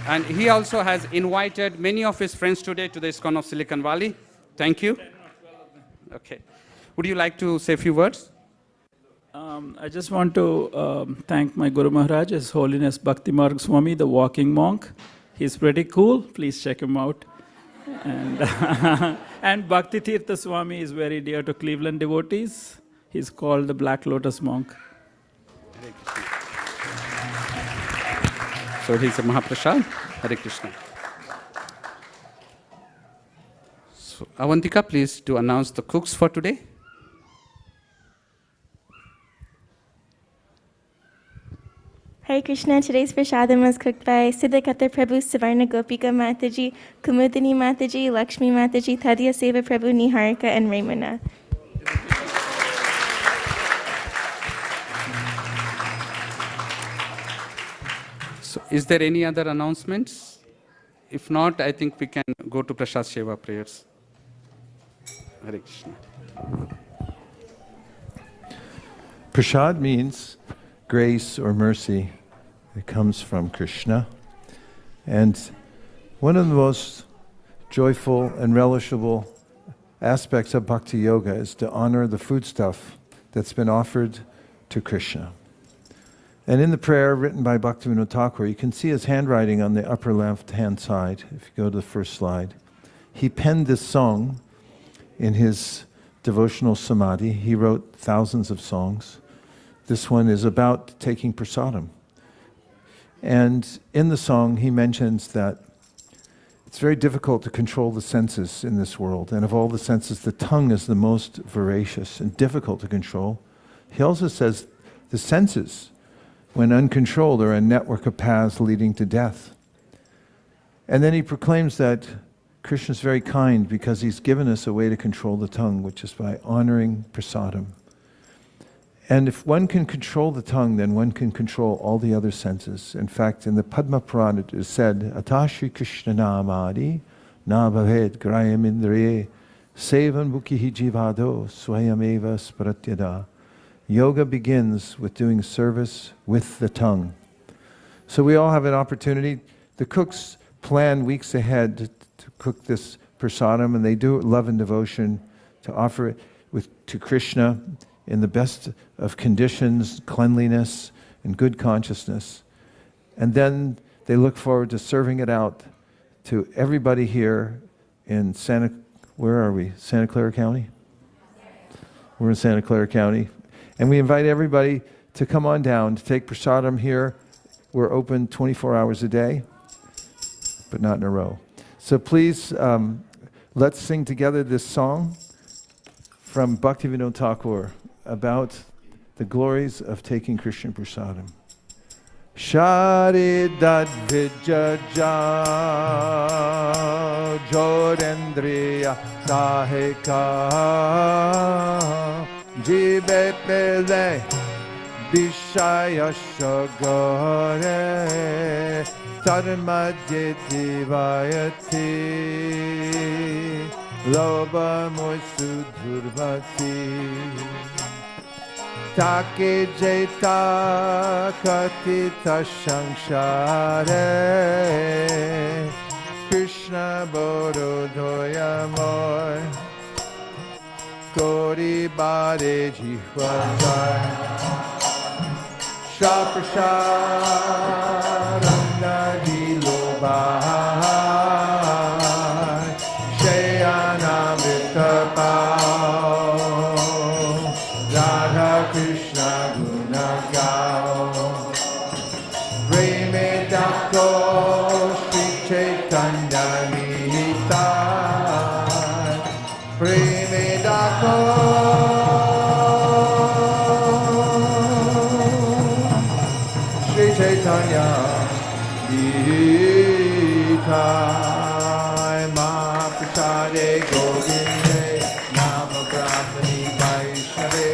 And he also has invited many of his friends today to the ISKCON of Silicon Valley. Thank you. Okay. Would you like to say a few words? I just want to thank my Guru Maharaj, His Holiness Bhakti Marg Swami, the walking monk. He's pretty cool. Please check him out. And, and Bhakti Tirtha Swami is very dear to Cleveland devotees. He's called the Black Lotus monk. So he's a Mahaprasad. Hare Krishna. So Avantika, please to announce the cooks for today. Hare Krishna, today's prasadam was cooked by Siddhakatha Prabhu, Savarna Gopika Mataji, Kumudini Mataji, Lakshmi Mataji, Tadya Seva Prabhu, Niharika, and Raymuna. So is there any other announcements? If not, I think we can go to Prasad Seva prayers. Hare Krishna. Prasad means grace or mercy. It comes from Krishna. And one of the most joyful and relishable aspects of Bhakti Yoga is to honor the foodstuff that's been offered to Krishna. And in the prayer written by Bhaktivinoda Thakur, you can see his handwriting on the upper left-hand side, if you go to the first slide. He penned this song in his devotional samadhi. He wrote thousands of songs. This one is about taking prasadam. And in the song, he mentions that it's very difficult to control the senses in this world. And of all the senses, the tongue is the most voracious and difficult to control. He also says the senses, when uncontrolled, are a network of paths leading to death. And then he proclaims that Krishna is very kind because he's given us a way to control the tongue, which is by honoring prasadam. And if one can control the tongue, then one can control all the other senses. In fact, in the Padma Purana it is said, Atashi Krishna namadi na bhaved grayam indriye sevan bukihi jivado swayameva sparatyada. Yoga begins with doing service with the tongue. So we all have an opportunity. The cooks plan weeks ahead to cook this prasadam, and they do it love and devotion to offer it to Krishna in the best of conditions, cleanliness, and good consciousness. And then they look forward to serving it out to everybody here in Santa Clara County? We're in Santa Clara County. And we invite everybody to come on down to take prasadam here. We're open 24 hours a day, but not in a row. So please, let's sing together this song from Bhaktivinoda Thakur about the glories of taking Krishna prasadam. Sharidat vijaja jodendriya sahika jibe pele vishaya shagare sarmadye divayati Loba moisu durmati Take jeta katita shanshare Krishna bodo doya moy Kori bade jihvajay Shaprasharanga dilobhai Shayana vitapao Radha Krishna gunagao Preme dako Shri Chaitanya Nitai Preme dako Chaitanya Nitai Mahaprasade Govinde Nama Brahmani Vaishnave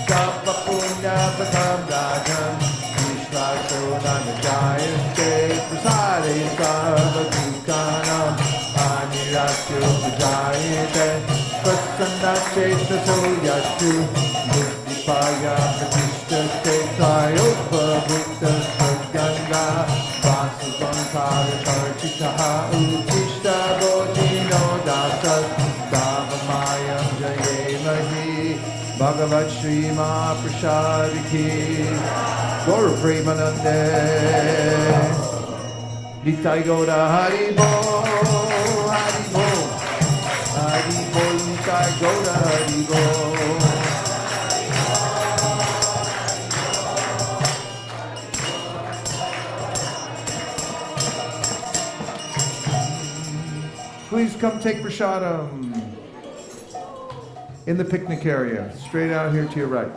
Sapa Punya Patam Rajan Vishvaso Nana Jayate Prasade Sarva Dukanam Aniratyo Vijayate Prasanna Cheta Soyashu Paya Pratishta Chaitayopha Bhutta Sadganga Vasubhankara Karchitaha Utishta Bodhino Dasa Davamayam Jayemahi Bhagavat Shri Mahaprasadi Gaura Premanande Nitai Gaura Haribo Haribo Haribo Nitai Gaura Haribo Please come take prasadam in the picnic area, straight out here to your right.